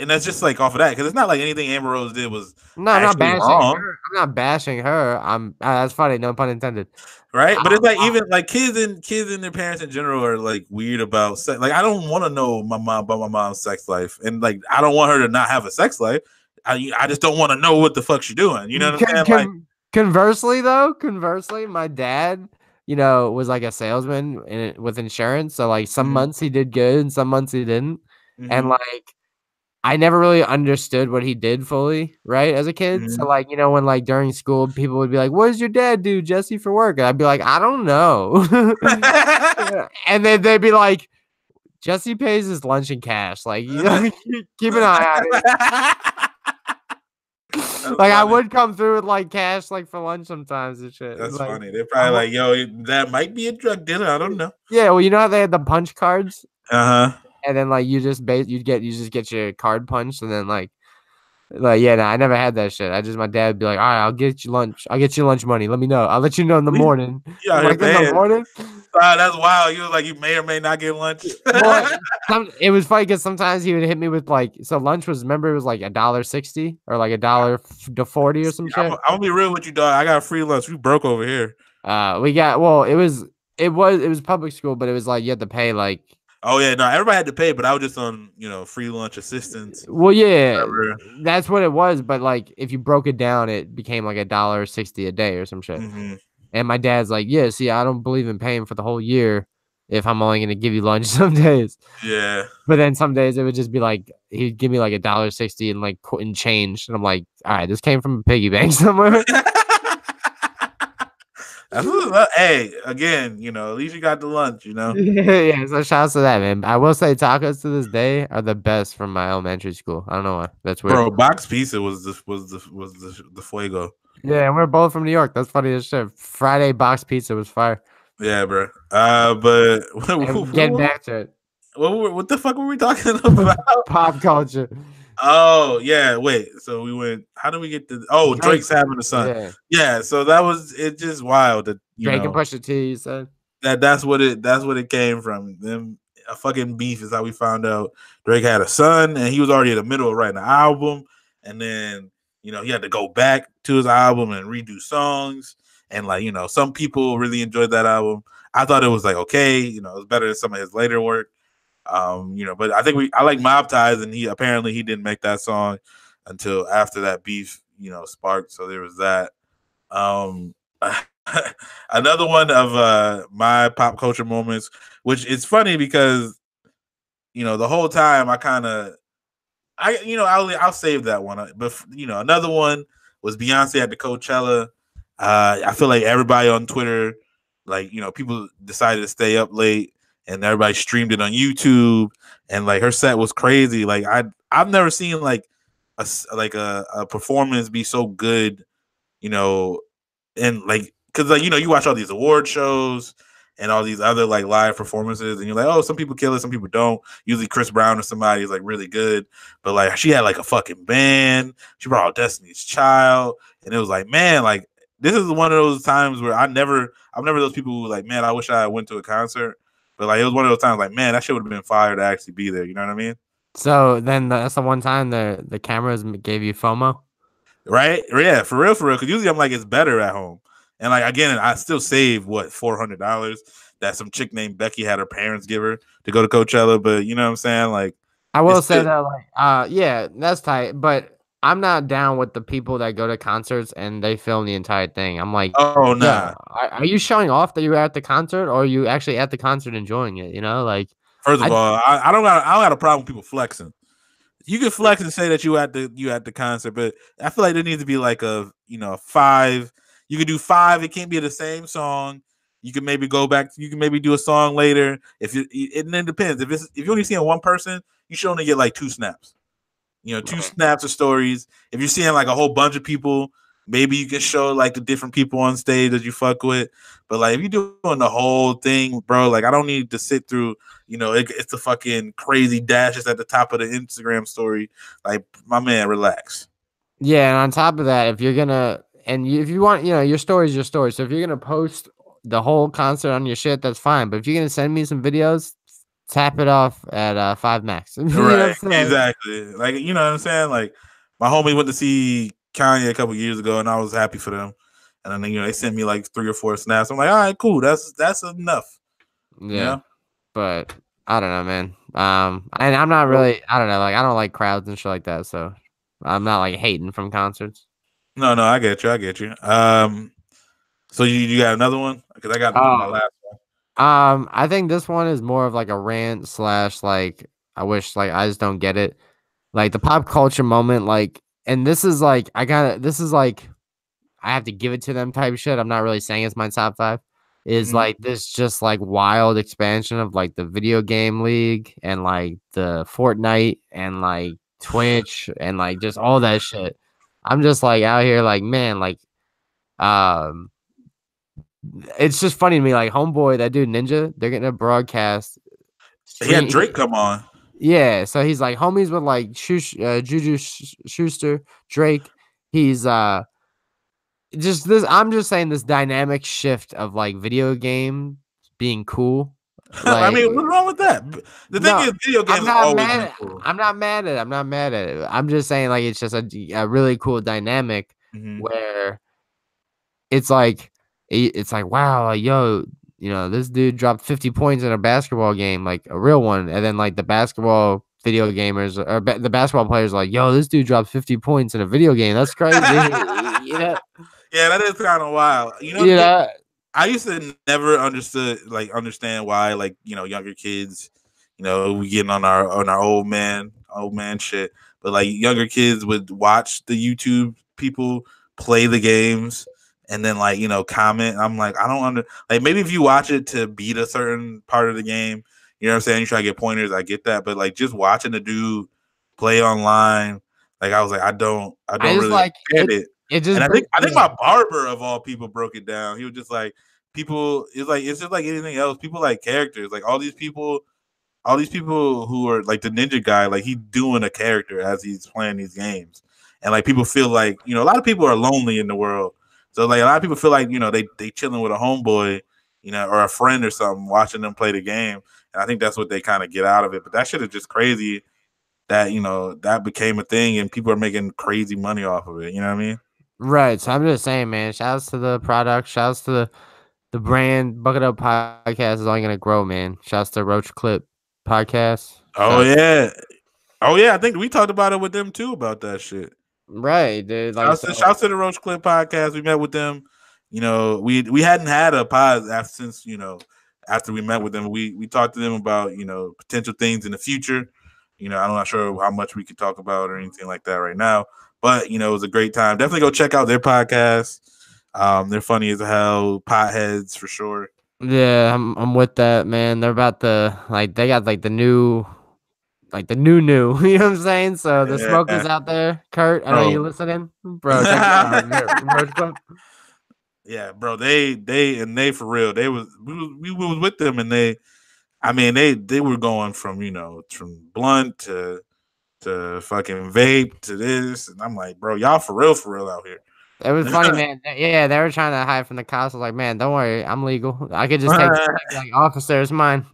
and that's just like off of that because it's not like anything Amber Rose did was no. I'm not bashing her. I'm not bashing her. That's funny, no pun intended. Right, but it's like even like kids and their parents in general are like weird about sex. Like I don't want to know about my mom's sex life, and like I don't want her to not have a sex life. I just don't want to know what the fuck she's doing. You know what I'm saying? Conversely, my dad, was like a salesman with insurance. So like some months he did good and some months he didn't. And like I never really understood what he did fully, right, as a kid. So like, when like during school people would be like, "What does your dad do, Jesse, for work?" And I'd be like, "I don't know." And then they'd be like, "Jesse pays his lunch in cash." Like, keep an eye on it. Like funny. I would come through with like cash like for lunch sometimes and shit. That's like, funny. They're probably like, "Yo, that might be a drug dealer. I don't know." Yeah, well, how they had the punch cards. And then like you just get your card punched, and then like yeah, no, I never had that shit. My dad would be like, "All right, I'll get you lunch. I'll get you lunch money. Let me know. I'll let you know in the morning." Yeah, like in the morning. That's wild. You was like, you may or may not get lunch. It was funny because sometimes he would hit me with like, so lunch was, remember, it was like $1.60 or like $1.40 or some shit. I'm gonna be real with you, dog. I got free lunch. We broke over here. It was public school, but it was like you had to pay like. Oh yeah, no, everybody had to pay, but I was just on free lunch assistance. Well, yeah, Whatever. that's what it was. But like, if you broke it down, it became like $1.60 a day or some shit. Mm-hmm. And my dad's like, yeah, see, I don't believe in paying for the whole year if I'm only gonna give you lunch some days. Yeah. But then some days it would just be like he'd give me like $1.60 and like in change, and I'm like, all right, this came from a piggy bank somewhere. Hey, again, at least you got the lunch, Yeah, so shouts to that, man. I will say tacos to this day are the best from my elementary school. I don't know why. That's weird. Bro, box pizza was the fuego. Yeah, and we're both from New York. That's funny as shit. Friday box pizza was fire. Yeah, bro. But getting back to it. What the fuck were we talking about? Pop culture. Oh yeah, wait. So we went. How do we get to? Oh, Drake's having a son. Yeah. So that was it. Just wild that Drake and Pusha T. You said that's what it came from. Them a fucking beef is how we found out Drake had a son, and he was already in the middle of writing an album, and then he had to go back to his album and redo songs, and some people really enjoyed that album. I thought it was like okay, it was better than some of his later work. But I think I like Mob Ties, and he didn't make that song until after that beef, sparked. So there was that. Another one of my pop culture moments, which is funny because the whole time I'll save that one. But another one was Beyonce at the Coachella. I feel like everybody on Twitter, people decided to stay up late. And everybody streamed it on YouTube, and her set was crazy. I've never seen a performance be so good, and because you watch all these award shows and all these other live performances, and you're like, oh, some people kill it, some people don't. Usually Chris Brown or somebody is really good, but she had a fucking band. She brought out Destiny's Child, and it was man, this is one of those times where I'm never those people who man, I wish I went to a concert. But it was one of those times man, that shit would have been fire to actually be there. You know what I mean? So then that's the one time the cameras gave you FOMO, right? Yeah, for real. Because usually I'm it's better at home, and again, I still save $400 that some chick named Becky had her parents give her to go to Coachella. But you know what I'm saying? I will say that yeah, that's tight. But I'm not down with the people that go to concerts and they film the entire thing. I'm like, oh no, nah. Are you showing off that you were at the concert, or are you actually at the concert enjoying it? First of all, I don't got a problem with people flexing. You can flex and say that you at the concert, but I feel like there needs to be a 5. You could do 5. It can't be the same song. You can maybe go back. You can maybe do a song later. It then depends. If you're only seeing one person, you should only get 2 snaps. 2 snaps of stories. If you're seeing a whole bunch of people, maybe you can show the different people on stage that you fuck with. But if you're doing the whole thing, bro, I don't need to sit through, it's the fucking crazy dashes at the top of the Instagram story. My man, relax. Yeah, and on top of that, if you're gonna if you want, your story is your story. So if you're gonna post the whole concert on your shit, that's fine. But if you're gonna send me some videos, tap it off at 5 max. Right, exactly. You know what I'm saying? My homie went to see Kanye a couple years ago, and I was happy for them. And then they sent me 3 or 4 snaps. I'm like, all right, cool. That's enough. Yeah, but I don't know, man. And I'm not really. I don't know. I don't like crowds and shit like that. So I'm not hating from concerts. No, I get you. So you got another one? Because I got my last one. I think this one is more of a rant / I wish I just don't get it. The pop culture moment, and this is I have to give it to them type shit. I'm not really saying it's my top 5. Is this just wild expansion of the video game league and the Fortnite and Twitch and just all that shit. I'm just out here man, it's just funny to me, Homeboy, that dude Ninja, they're getting a broadcast. He had Drake come on. Yeah, so he's homies with Juju Schuster, Drake. He's just this. I'm just saying this dynamic shift of video game being cool. I mean, what's wrong with that? The thing is, video games are always cool. I'm not mad at it. I'm just saying it's just a really cool dynamic where it's wow, yo, this dude dropped 50 points in a basketball game, like a real one. And then like the basketball video gamers or the basketball players are like, yo, this dude dropped 50 points in a video game. That's crazy. Yeah, that is kind of wild. I used to never understand why, like, younger kids, we getting on our old man shit. But like younger kids would watch the YouTube people play the games and then like, comment. I'm like, I don't like, maybe if you watch it to beat a certain part of the game, you know what I'm saying? You try to get pointers, I get that. But like just watching the dude play online, like I was like, I don't really like it. And I think my barber of all people broke it down. He was just like, people, it's just like anything else. People like characters. Like all these people who are like the ninja guy, like he's doing a character as he's playing these games. And like people feel like, a lot of people are lonely in the world. So like a lot of people feel like, they chilling with a homeboy, or a friend or something, watching them play the game. And I think that's what they kind of get out of it. But that shit is just crazy that, that became a thing and people are making crazy money off of it. You know what I mean? Right. So I'm just saying, man, shouts to the product, shouts to the brand. Bucket Up Podcast is only going to grow, man. Shouts to Roach Clip Podcast. Oh, yeah. I think we talked about it with them too about that shit. Right, dude. Like, shouts to the Roach Clip Podcast. We met with them. We hadn't had a pod since after we met with them. We talked to them about potential things in the future. I'm not sure how much we could talk about or anything like that right now. But it was a great time. Definitely go check out their podcast. They're funny as hell. Potheads for sure. Yeah, I'm with that, man. They're about to they got the new. Like the new, you know what I'm saying? So the smoke is out there. Kurt, I know you listening, bro. Check it out. Yeah, bro. They for real. We was with them, and they were going from from blunt to fucking vape to this, and I'm like, bro, y'all for real out here. It was funny, man. Yeah, they were trying to hide from the cops. I was like, man, don't worry, I'm legal. I could just take like officer, it's mine.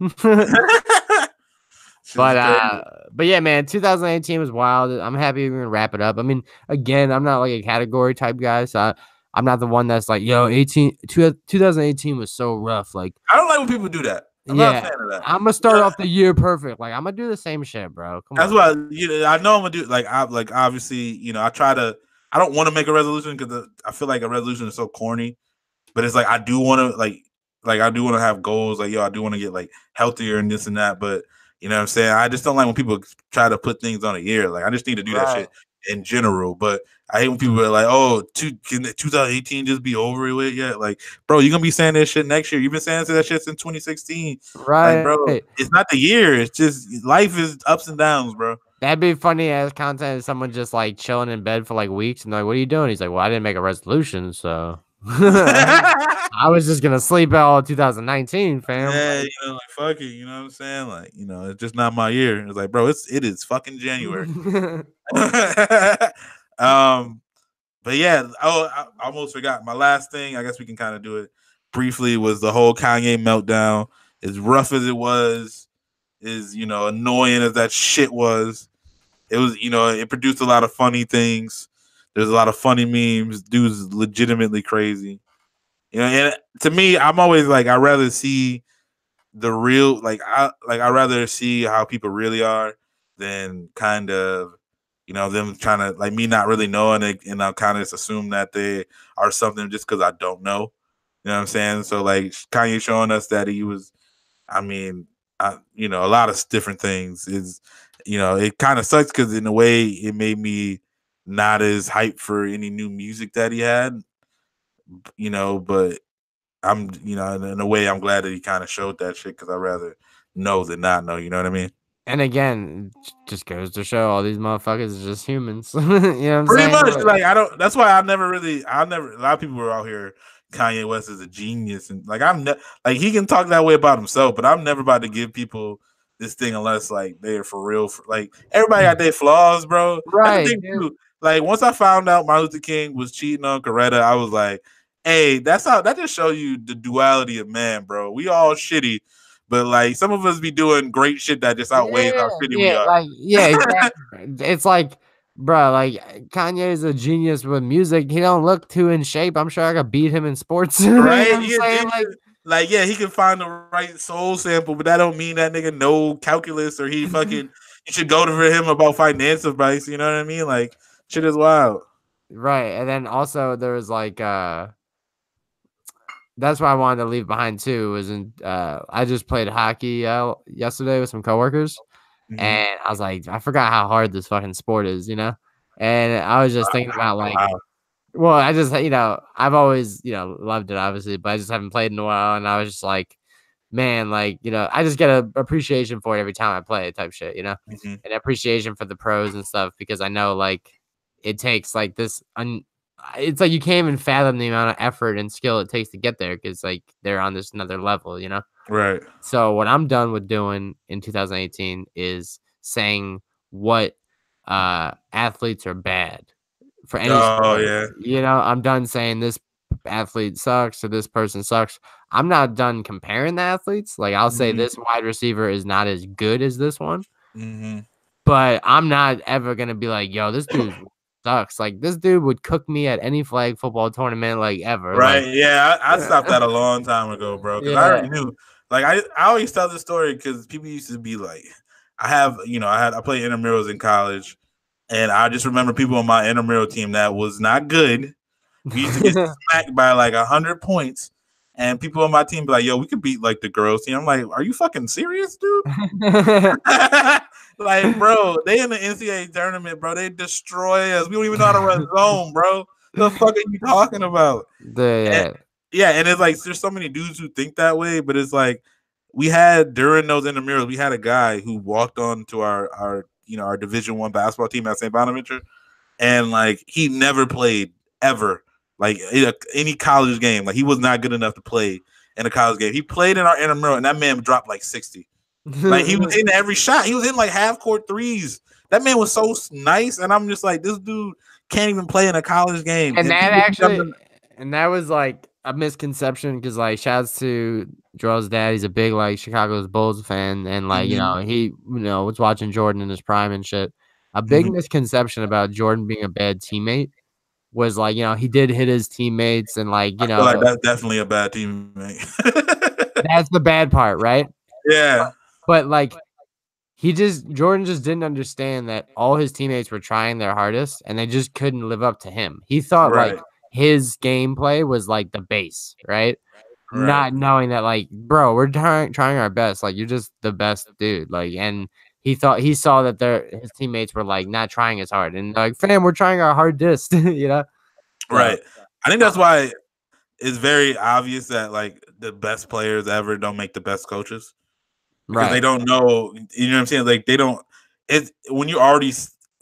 But yeah, man, 2018 was wild. I'm happy we're gonna wrap it up. I mean, again, I'm not like a category type guy, so I'm not the one that's like, yo, 2018 was so rough. Like, I don't like when people do that. I'm not a fan of that. I'm gonna start off the year perfect. Like, I'm gonna do the same shit, bro. That's what I know I'm gonna do. Like, obviously, I don't want to make a resolution because I feel like a resolution is so corny. But it's like I do want to have goals. Like, I do want to get like healthier and this and that. But you know what I'm saying? I just don't like when people try to put things on a year. Like, I just need to do that shit in general. But I hate when people are like, oh, can 2018 just be over with yet? Like, bro, you're going to be saying that shit next year. You've been saying that shit since 2016. Right. Like, bro, it's not the year. It's just life is ups and downs, bro. That'd be funny as content if someone just like chilling in bed for like weeks and like, what are you doing? He's like, well, I didn't make a resolution, so I was just gonna sleep all 2019, fam. Yeah, like fuck it, you know what I'm saying? Like, it's just not my year. It's like, bro, it is fucking January. But yeah, I almost forgot my last thing. I guess we can kind of do it briefly. Was the whole Kanye meltdown? As rough as it was, as annoying as that shit was, it was it produced a lot of funny things. There's a lot of funny memes. Dude's legitimately crazy. And to me, I'm always like, I'd rather see the real, I'd rather see how people really are than kind of, them trying to, like, me not really knowing it, and I'll kind of just assume that they are something just because I don't know. You know what I'm saying? So, like, Kanye showing us that he was, a lot of different things is, it kind of sucks because in a way it made me not as hyped for any new music that he had, but I'm, in a way I'm glad that he kind of showed that shit because I'd rather know than not know, you know what I mean? And again, just goes to show all these motherfuckers are just humans. You know what I'm saying? Pretty much, like, that's why a lot of people were out here, Kanye West is a genius, and like, he can talk that way about himself, but I'm never about to give people this thing unless like they're for real. Like, everybody got their flaws, bro. Right. That's the thing too. Like, once I found out Martin Luther King was cheating on Coretta, I was like, hey, that just shows you the duality of man, bro. We all shitty, but like some of us be doing great shit that just outweighs how shitty we are. Like, exactly. It's like, bro, like Kanye is a genius with music. He don't look too in shape. I'm sure I could beat him in sports. Right? You know what I'm saying? Like, yeah, he can find the right soul sample, but that don't mean that nigga know calculus or he fucking you should go to him about finance advice. You know what I mean? Like, shit is wild. Right. And then also there was like that's why I wanted to leave behind too. Was in I just played hockey yesterday with some coworkers, and I was like, I forgot how hard this fucking sport is, you know. And I was just thinking about like, well, I just I've always loved it obviously, but I just haven't played in a while, and I was just like, man, like I just get an appreciation for it every time I play it, type shit, Mm-hmm. an appreciation for the pros and stuff because I know like it takes like this. It's like you can't even fathom the amount of effort and skill it takes to get there because like they're on this another level, Right. So what I'm done with doing in 2018 is saying what athletes are bad for any sport. Yeah. I'm done saying this athlete sucks or this person sucks. I'm not done comparing the athletes. Like I'll say this wide receiver is not as good as this one. But I'm not ever gonna be like, yo, this dude sucks. Like this dude would cook me at any flag football tournament, like ever. Right. Like, yeah. I stopped that a long time ago, bro. Because I already knew. Like I always tell this story because people used to be like, I played intramurals in college, and I just remember people on my intramural team that was not good. We used to get smacked by like 100 points. And people on my team be like, yo, we could beat like the girls team. I'm like, are you fucking serious, dude? Like, bro, they in the NCAA tournament, bro. They destroy us. We don't even know how to run zone, bro. The fuck are you talking about? And it's like there's so many dudes who think that way, but it's like we had during those intramurals, we had a guy who walked on to our Division I basketball team at St. Bonaventure, and like he never played ever. Like any college game, like he was not good enough to play in a college game. He played in our intramural, and that man dropped like 60. Like he was in every shot. He was in like half court threes. That man was so nice, and I'm just like, this dude can't even play in a college game. And that was like a misconception because like shouts to Joel's dad. He's a big like Chicago's Bulls fan, and like he was watching Jordan in his prime and shit. A big misconception about Jordan being a bad teammate was like, he did hit his teammates and like, I feel like that's definitely a bad teammate. That's the bad part, right? Yeah. But like Jordan just didn't understand that all his teammates were trying their hardest and they just couldn't live up to him. He thought like his gameplay was like the base, right? Not knowing that like, bro, we're trying our best. Like you're just the best dude. Like, and he saw that his teammates were like not trying as hard, and like, fam, we're trying our hardest, Right. I think that's why it's very obvious that like the best players ever don't make the best coaches because they don't know. You know what I'm saying? Like they don't. It's when you're already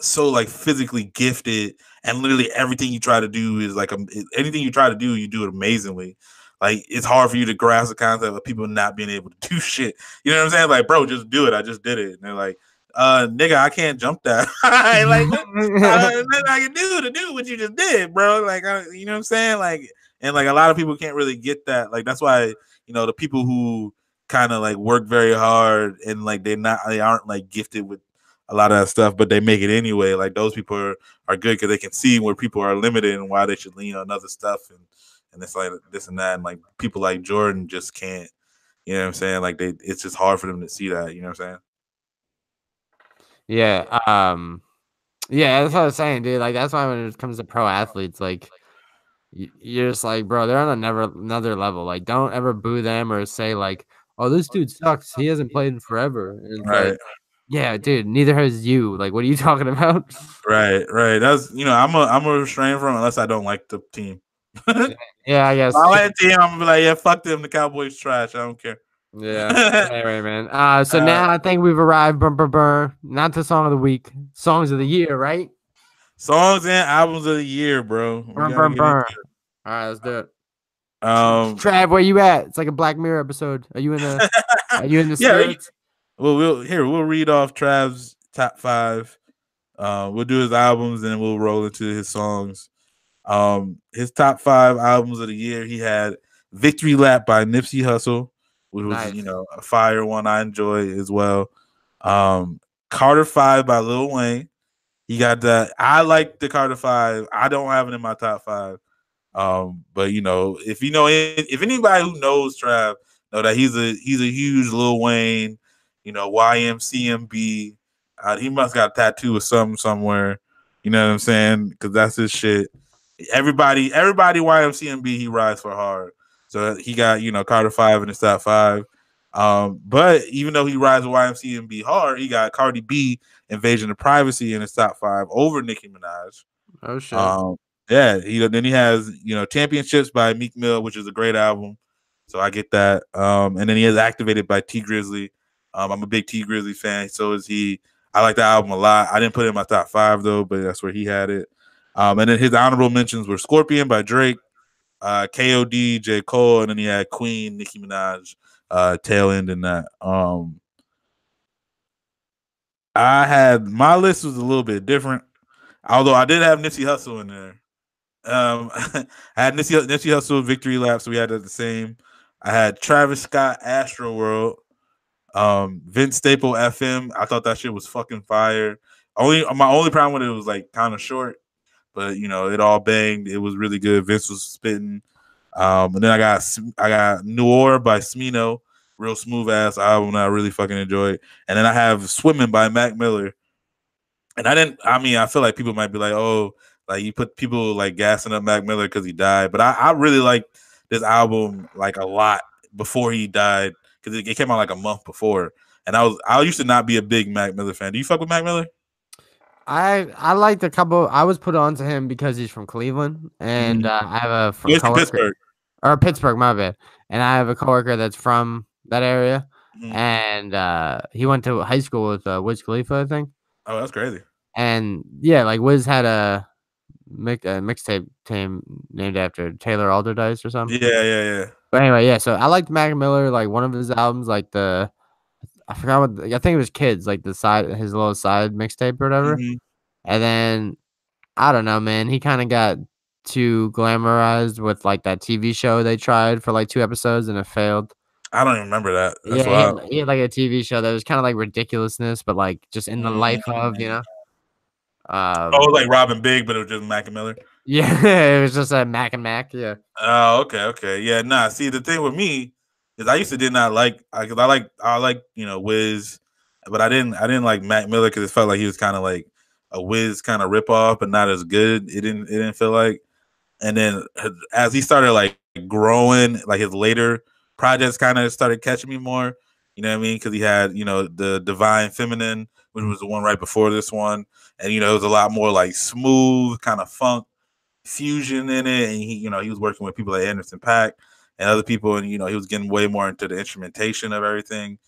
so like physically gifted, and literally everything you try to do is like anything you try to do, you do it amazingly. Like it's hard for you to grasp the concept of people not being able to do shit. You know what I'm saying? Like, bro, just do it. I just did it. And they're like, nigga, I can't jump that. Like, nothing I can do to do what you just did, bro. Like, you know what I'm saying? Like, and like a lot of people can't really get that. Like, that's why the people who kind of like work very hard and like they aren't like gifted with a lot of that stuff, but they make it anyway. Like those people are good because they can see where people are limited and why they should lean on other stuff and it's like this and that. And like people like Jordan just can't. You know what I'm saying? Like it's just hard for them to see that. You know what I'm saying? Yeah. Yeah, that's what I was saying, dude. Like that's why when it comes to pro athletes, like you're just like, bro, they're on another level. Like, don't ever boo them or say like, oh, this dude sucks. He hasn't played in forever. And right. Like, yeah, dude. Neither has you. Like, what are you talking about? Right. That's I'm a restrain from unless I don't like the team. Yeah, I guess. If I like the team, I'm gonna be like, yeah, fuck them. The Cowboys trash. I don't care. Yeah. Anyway, man. So now I think we've arrived. Not the song of the week, songs of the year, right? Songs and albums of the year, bro. Burn. All right, let's do it. Trav, where you at? It's like a Black Mirror episode. Are you in the? Are you in the? Yeah. Well, we'll read off Trav's top 5. We'll do his albums and then we'll roll into his songs. His top 5 albums of the year. He had "Victory Lap" by Nipsey Hussle, which was a fire one I enjoy as well. Carter 5 by Lil Wayne. He got that. I like the Carter 5. I don't have it in my top 5. But you know, if anybody who knows Trav know that he's a huge Lil Wayne, you know, YMCMB. He must got a tattoo or something somewhere. You know what I'm saying? Because that's his shit. Everybody YMCMB he rides for hard. So he got, you know, Carter 5 in his top 5. But even though he rides with YMCMB hard, he got Cardi B Invasion of Privacy in his top 5 over Nicki Minaj. Oh shit. Yeah, then he has, you know, Championships by Meek Mill, which is a great album. So I get that. And then he has Activated by T Grizzly. I'm a big T Grizzly fan. So is he. I like the album a lot. I didn't put it in my top 5 though, but that's where he had it. And then his honorable mentions were Scorpion by Drake, KOD, J. Cole, and then he had Queen, Nicki Minaj, tail end in that. I had my list was a little bit different, although I did have Nipsey Hussle in there. I had Nipsey Hussle Victory Lap, so we had that the same. I had Travis Scott Astroworld, Vince Staple FM. I thought that shit was fucking fire. My only problem with it was like kind of short, but you know it all banged. It was really good. Vince was spitting. And then I got Noir by Smino, real smooth ass album that I really fucking enjoyed. And then I have Swimming by Mac Miller. And I feel like people might be like, oh, like you put people like gassing up Mac Miller because he died. But I really like this album like a lot before he died because it came out like a month before. And I used to not be a big Mac Miller fan. Do you fuck with Mac Miller? I liked a couple. I was put on to him because he's from Cleveland, and I have a Pittsburgh or Pittsburgh, my bad. And I have a coworker that's from that area, and he went to high school with Wiz Khalifa, I think. Oh, that's crazy. And yeah, like Wiz had a mixtape team named after Taylor Alderdice or something. Yeah. But anyway, yeah. So I liked Mac Miller, like one of his albums, like I forgot I think it was Kids, like his little side mixtape or whatever. And then I don't know, man. He kind of got too glamorized with like that TV show they tried for like 2 episodes and it failed. I don't even remember that. That's he had like a TV show that was kind of like ridiculousness, but like just in the life of, you know. It was like Robin Big, but it was just Mac and Miller. Yeah, it was just a Mac and Mac. Yeah. Oh, okay. Yeah, nah. See, the thing with me is I used to did not like because I like you know Wiz, but I didn't like Mac Miller because it felt like he was kind of like a Wiz kind of ripoff, but not as good. It didn't feel like. And then as he started like growing, like his later projects kind of started catching me more. You know what I mean? Because he had, you know, the Divine Feminine, which was the one right before this one, and you know, it was a lot more like smooth, kind of funk fusion in it. And he, you know, he was working with people like Anderson .Paak and other people, and you know, he was getting way more into the instrumentation of everything.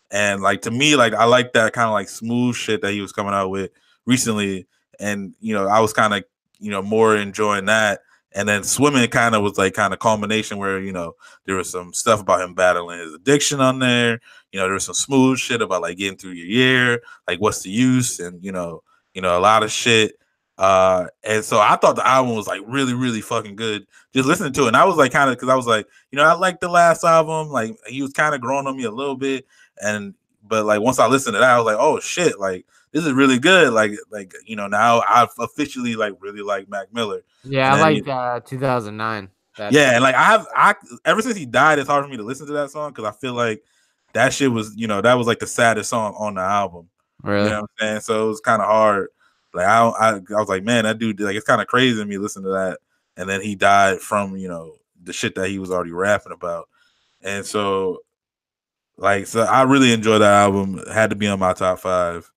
And like to me, like I like that kind of like smooth shit that he was coming out with recently. And you know, I was kind of, you know, more enjoying that. And then Swimming kind of was like kind of culmination where, you know, there was some stuff about him battling his addiction on there. You know, there was some smooth shit about like getting through your year, like what's the use, and you know, a lot of shit. And so I thought the album was like really, really fucking good. Just listening to it. And I was like kind of because I was like, you know, I liked the last album. Like he was kind of growing on me a little bit. But like once I listened to that, I was like, oh shit, like this is really good. Like you know, now I've officially like really like Mac Miller. Yeah, I like 2009. Yeah, and like I ever since he died, it's hard for me to listen to that song because I feel like that shit was, you know, that was like the saddest song on the album. Really? You know what I'm saying? So it was kind of hard. Like I was like, man, that dude, like it's kind of crazy to me listening to that. And then he died from, you know, the shit that he was already rapping about. And so like, so I really enjoyed that album. It had to be on my top 5.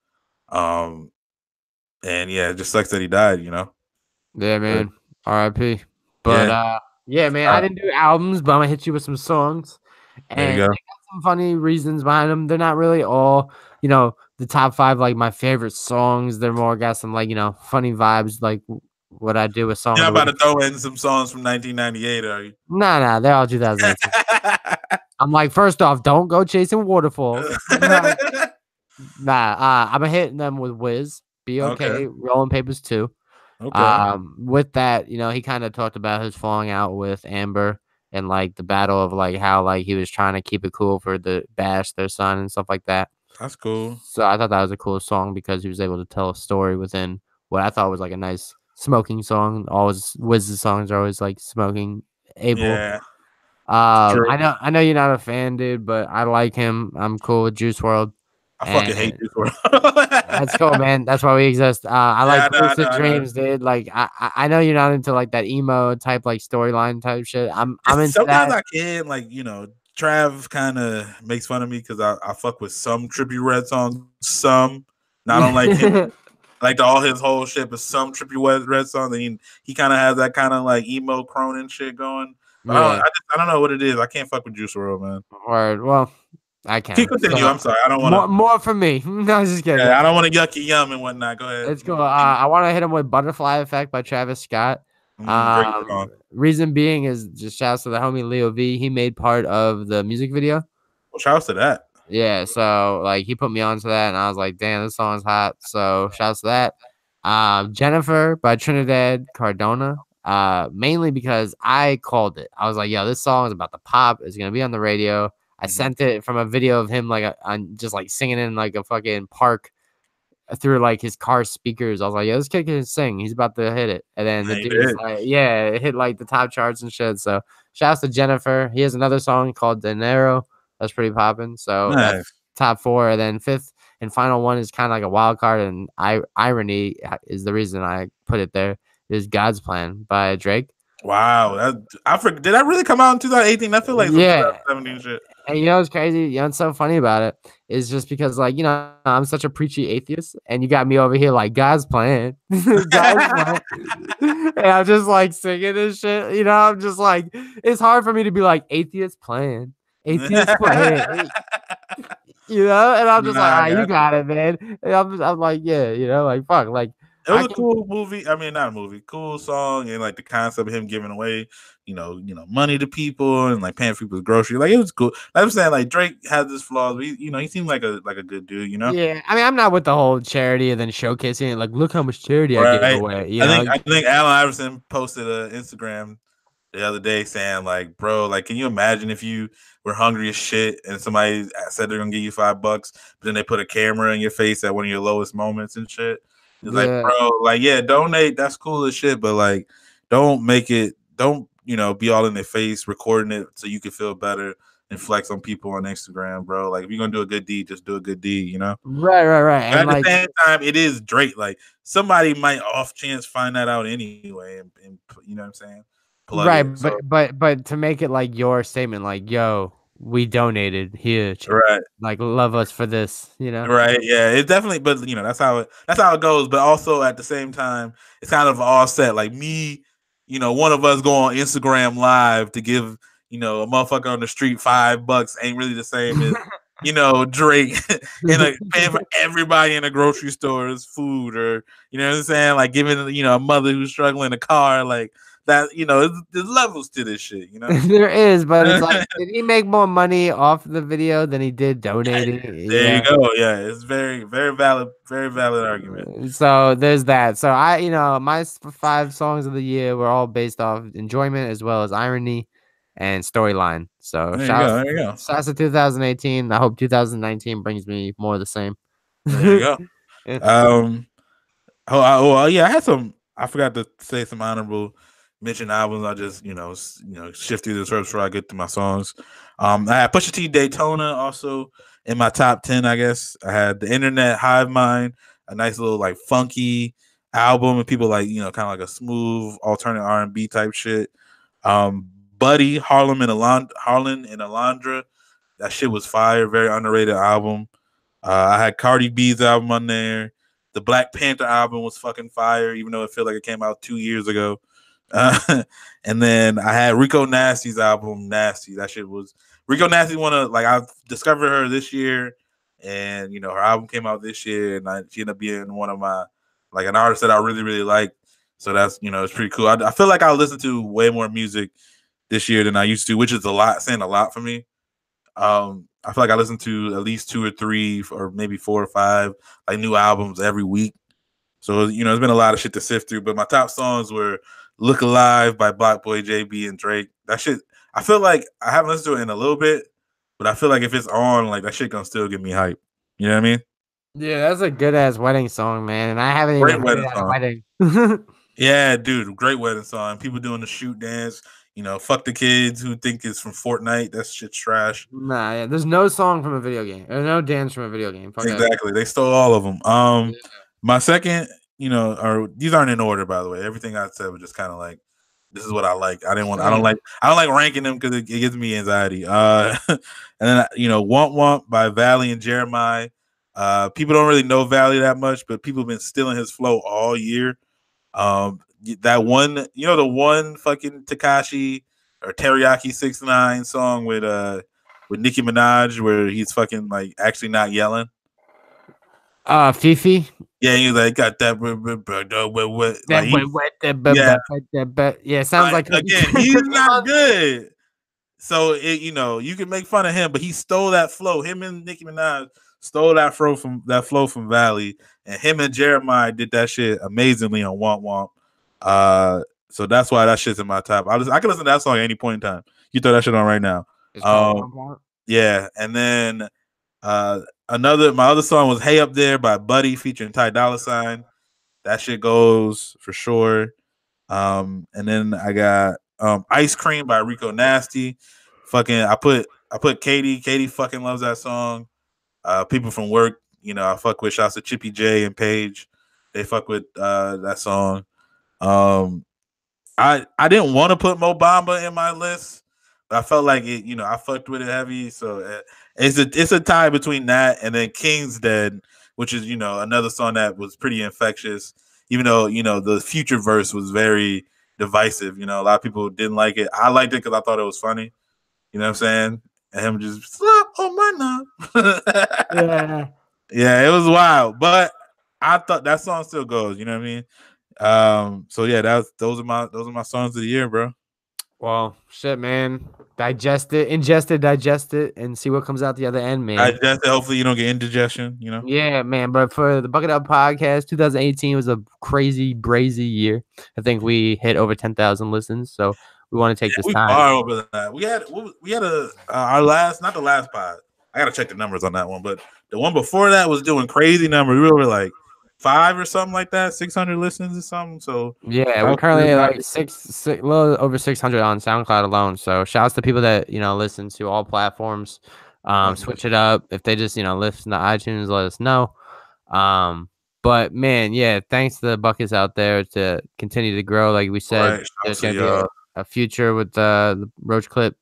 And yeah, it just sucks that he died, you know? Yeah, man. R.I.P. But yeah, man, I didn't do albums, but I'm gonna hit you with some songs. And they got some funny reasons behind them. They're not really all, you know, the top 5 like my favorite songs. They're more got some like, you know, funny vibes, like what I do with songs. You're about to throw in some songs from 1998, are you? Nah, they're all 2018. I'm like, first off, don't go chasing waterfalls. I'm hitting them with Wiz, Be Okay, Rolling Papers 2. Okay. With that, you know, he kind of talked about his falling out with Amber and like the battle of like how like he was trying to keep it cool for the Bash, their son, and stuff like that. That's cool. So I thought that was a cool song because he was able to tell a story within what I thought was like a nice smoking song. Always Wiz's songs are always like smoking able. Yeah. I know you're not a fan, dude, but I like him. I'm cool with Juice WRLD. I fucking hate Juice WRLD. That's cool, man. That's why we exist. I like Lucid Dreams, dude. Like I know you're not into like that emo type, like storyline type shit. I'm into sometimes that. I can, like, you know, Trav kind of makes fun of me because I fuck with some Trippie Redd songs, some. And I don't like him. Like all his whole shit, but some Trippie Redd songs. And he kind of has that kind of like emo Cronin shit going. But I don't know what it is. I can't fuck with Juice WRLD, man. Word. Well, I can't. Keep continue. I'm sorry. I don't want more from me. No, I'm just kidding. Yeah, I don't want to yucky yum and whatnot. Go ahead. It's cool. I want to hit him with "Butterfly Effect" by Travis Scott. Reason being is just shouts to the homie Leo V. He made part of the music video. Well, shouts to that. Yeah, so like he put me onto that, and I was like, "Damn, this song's hot." So shouts to that. Jennifer by Trinidad Cardona. Mainly because I called it. I was like, "Yo, this song is about to pop. It's gonna be on the radio." I sent it from a video of him like just like singing in like a fucking park through like his car speakers. I was like, "Yo, this kid can sing. He's about to hit it." And then the dude's like, "Yeah, it hit like the top charts and shit." So shouts to Jennifer. He has another song called Dinero that's pretty popping. So that's top 4. And then 5th and final one is kind of like a wild card. And irony is the reason I put it there. Is God's Plan by Drake. Wow, did that really come out in 2018? I feel like 2017 shit. And you know what's crazy? You know what's so funny about it is just because, like, you know, I'm such a preachy atheist, and you got me over here like God's plan, God's plan, and I'm just like singing this shit. You know, I'm just like, it's hard for me to be like atheist plan, you know, and I'm just like, you got it, man. And I'm like, yeah, you know, like fuck, like. It was a cool movie. I mean, not a movie, cool song, and like the concept of him giving away, you know, money to people and like paying for people's groceries. Like it was cool. Like I'm saying, like Drake has his flaws, but he seemed like a good dude, you know. Yeah, I mean, I'm not with the whole charity and then showcasing it. Like, look how much charity I gave away. I think Allen Iverson posted an Instagram the other day saying like, bro, like, can you imagine if you were hungry as shit and somebody said they're gonna give you $5, but then they put a camera in your face at one of your lowest moments and shit. It's like, bro, like, yeah, donate. That's cool as shit, but like, don't be all in their face recording it so you can feel better and flex on people on Instagram, bro. Like, if you're gonna do a good deed, just do a good deed, you know? Right. And at the same time, it is Drake. Like, somebody might off chance find that out anyway, and you know what I'm saying? Right, but to make it like your statement, like, yo, we donated here, right? Like, love us for this, you know? Right? Yeah, it definitely. But you know, that's how it goes. But also at the same time, it's kind of all set. Like me, you know, one of us go on Instagram Live to give, you know, a motherfucker on the street $5 ain't really the same as you know, Drake and like paying for everybody in a grocery store's food, or you know what I'm saying, like giving, you know, a mother who's struggling a car, like. That, you know, there's levels to this shit, you know. There is, but it's like, did he make more money off the video than he did donating? There you go. Yeah, it's very, very valid argument. So there's that. So my 5 songs of the year were all based off enjoyment as well as irony and storyline. So there you go. Shouts to 2018. I hope 2019 brings me more of the same. There you go. Yeah, I had some. I forgot to say some honorable mention albums. I just, shift through this first before I get to my songs. I had Pusha T Daytona also in my top 10, I guess. I had The Internet, Hive Mind, a nice little like funky album, and people like, kind of like a smooth alternate R&B type shit. Buddy, Harlem and Alondra. That shit was fire. Very underrated album. I had Cardi B's album on there. The Black Panther album was fucking fire, even though it felt like it came out 2 years ago. And then I had Rico Nasty's album, Nasty. That shit was Rico Nasty. I discovered her this year, and her album came out this year, and she ended up being one of my an artist that I really really like. So that's it's pretty cool. I feel like I listen to way more music this year than I used to, which is saying a lot for me. I feel like I listen to at least 2 or 3 or maybe 4 or 5 like new albums every week. So it's been a lot of shit to sift through. But my top songs were Look Alive by BlocBoy JB and Drake. That shit, I feel like I haven't listened to it in a little bit, but I feel like if it's on, like that shit gonna still get me hype. You know what I mean? Yeah, that's a good ass wedding song, man. And I haven't even heard it at a wedding. Yeah, dude, great wedding song. People doing the shoot dance. You know, fuck the kids who think it's from Fortnite. That shit's trash. Nah, yeah, there's no song from a video game. There's no dance from a video game. Fuck that. Exactly. They stole all of them. My second, or these aren't in order, by the way. Everything I said was just kind of like, this is what I like. I don't like ranking them because it gives me anxiety. And then Womp Womp by Valley and Jeremiah. People don't really know Valley that much, but people have been stealing his flow all year. That one, the one fucking Tekashi or Teriyaki 6ix9ine song with Nicki Minaj where he's fucking like actually not yelling. Fifi. Yeah, he's like got that. Yeah, sounds like again. He's not good. So you can make fun of him, but he stole that flow. Him and Nicki Minaj stole that flow from Valley, and him and Jeremiah did that shit amazingly on Womp Womp. So that's why that shit's in my top. I can listen to that song at any point in time. You throw that shit on right now. Yeah, and then my other song was "Hey Up There" by Buddy featuring Ty Dolla $ign. That shit goes for sure. And then I got "Ice Cream" by Rico Nasty. Fucking, I put Katie. Katie fucking loves that song. People from work, I fuck with. Shouts to Chippy J and Paige. They fuck with that song. I didn't want to put Mo Bamba in my list, but I felt like it. I fucked with it heavy, so it's a tie between that and then King's Dead, which is another song that was pretty infectious. Even though the Future verse was very divisive. A lot of people didn't like it. I liked it because I thought it was funny. You know what I'm saying? And him just slap on my knob. Yeah, it was wild, but I thought that song still goes. You know what I mean? So yeah, those are my songs of the year, bro. Well, shit, man. Digest it, ingest it, digest it, and see what comes out the other end, man. Digest it. Hopefully, you don't get indigestion. Yeah, man. But for the Bucket Up podcast, 2018 was a crazy, brazy year. I think we hit over 10,000 listens. So we want to take this time. Far over that. We had our last, not the last pod. I gotta check the numbers on that one, but the one before that was doing crazy numbers. We were like 5 or something like that, 600 listens or something. So yeah, we're currently like a little over 600 on SoundCloud alone. So shouts to people that listen to all platforms. Switch it up. If they just listen to iTunes, let us know. But man, yeah, thanks to the buckets out there to continue to grow. Like we said, right. There's gonna be a future with the Roach Clip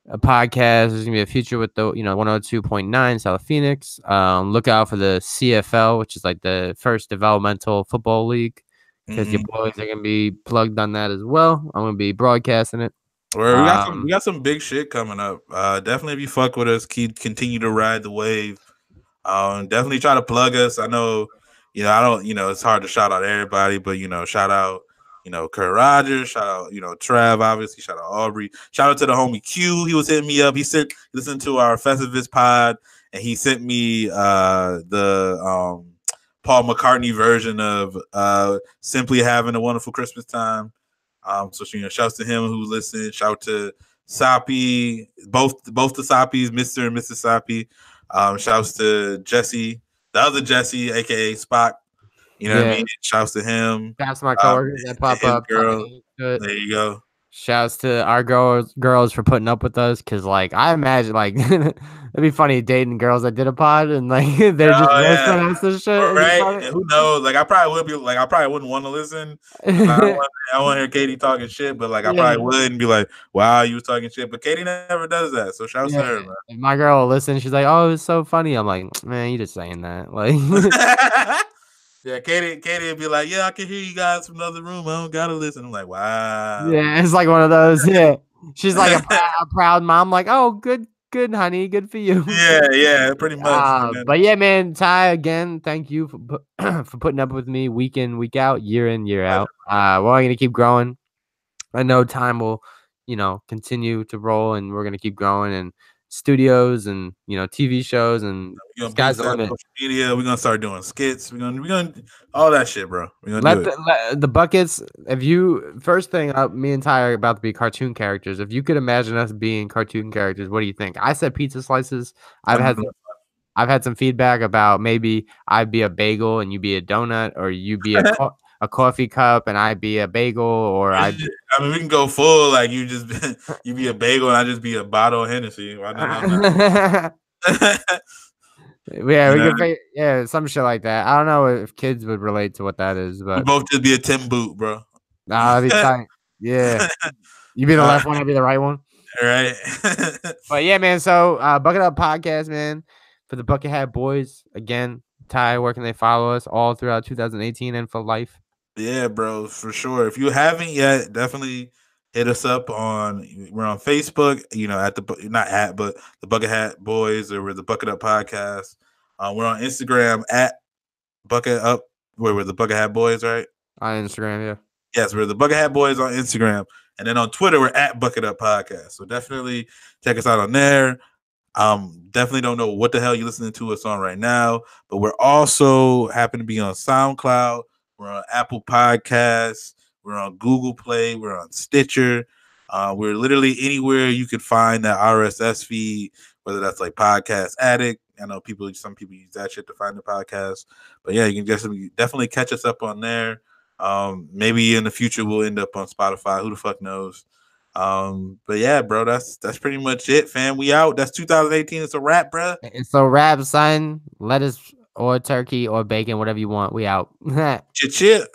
podcast. There's gonna be a future with the 102.9 South Phoenix. Look out for the CFL, which is like the first developmental football league, because your boys are gonna be plugged on that as well. I'm gonna be broadcasting it. We got some big shit coming up. Definitely, if you fuck with us, continue to ride the wave. Definitely try to plug us. I know, I don't, it's hard to shout out everybody, but shout out. Kurt Rogers, shout out, Trav, obviously, shout out Aubrey, shout out to the homie Q. He was hitting me up. He listened to our Festivus pod, and he sent me the Paul McCartney version of Simply Having a Wonderful Christmas Time. So shouts to him who listened. Shout to Sapi, both the Sapis, Mr. and Mrs. Sapi. Shouts to Jesse, the other Jesse, aka Spock. You know what I mean? Shouts to him. Shouts to my coworkers that pop up. Girl. There you go. Shouts to our girls for putting up with us, because I imagine it'd be funny dating girls that did a pod and they're just listening to this shit. Right? And who knows? I probably would be I probably wouldn't want to listen. I want to hear Katie talking shit, but I probably wouldn't be like, wow, you was talking shit. But Katie never does that, so shouts to her, man. If my girl will listen, she's like, oh, it's so funny. I'm like, man, you just saying that. Yeah, Katie would be like, yeah, I can hear you guys from another room. I don't gotta listen. I'm like, wow. Yeah, it's like one of those. Yeah, she's like a proud mom. Like, oh, good, honey, good for you. Yeah, pretty much. But yeah, man, Ty, again, thank you for putting up with me week in, week out, year in, year out. We're gonna keep growing. I know time will, continue to roll, and we're gonna keep growing, and studios and TV shows, and guys on social media. We're gonna start doing skits. We're gonna do all that shit, bro. We're gonna let the buckets. If you first thing, me and Ty are about to be cartoon characters. If you could imagine us being cartoon characters, what do you think? I said pizza slices. I've had some feedback about maybe I'd be a bagel and you be a donut, or you be a a coffee cup and I'd be a bagel, or I mean, we can go full like you be a bagel and I just be a bottle of Hennessy. Why not? Yeah, we could some shit like that. I don't know if kids would relate to what that is, but we both just be a Tim Boot, bro. Nah, that'd be tight. Yeah, you be the left one, I'd be the right one. Right. But yeah, man. So Bucket Up Podcast, man, for the Bucket Hat Boys. Again, Ty, where can they follow us all throughout 2018 and for life? Yeah, bro, for sure. If you haven't yet, definitely hit us up we're on Facebook, at but the Bucket Hat Boys, or we're the Bucket Up Podcast. We're on Instagram at Bucket Up, where we're the Bucket Hat Boys, right? On Instagram, yeah. Yes, we're the Bucket Hat Boys on Instagram. And then on Twitter, we're at Bucket Up Podcast. So definitely check us out on there. Definitely don't know what the hell you're listening to us on right now, but we're also happen to be on SoundCloud. We're on Apple Podcasts. We're on Google Play. We're on Stitcher. We're literally anywhere you could find that RSS feed, whether that's like Podcast Addict. I know some people use that shit to find the podcast. But yeah, you can definitely catch us up on there. Maybe in the future we'll end up on Spotify. Who the fuck knows? But yeah, bro, that's pretty much it, fam. We out. That's 2018. It's a wrap, bro. It's a wrap, son. Lettuce or turkey or bacon, whatever you want. We out. Chit.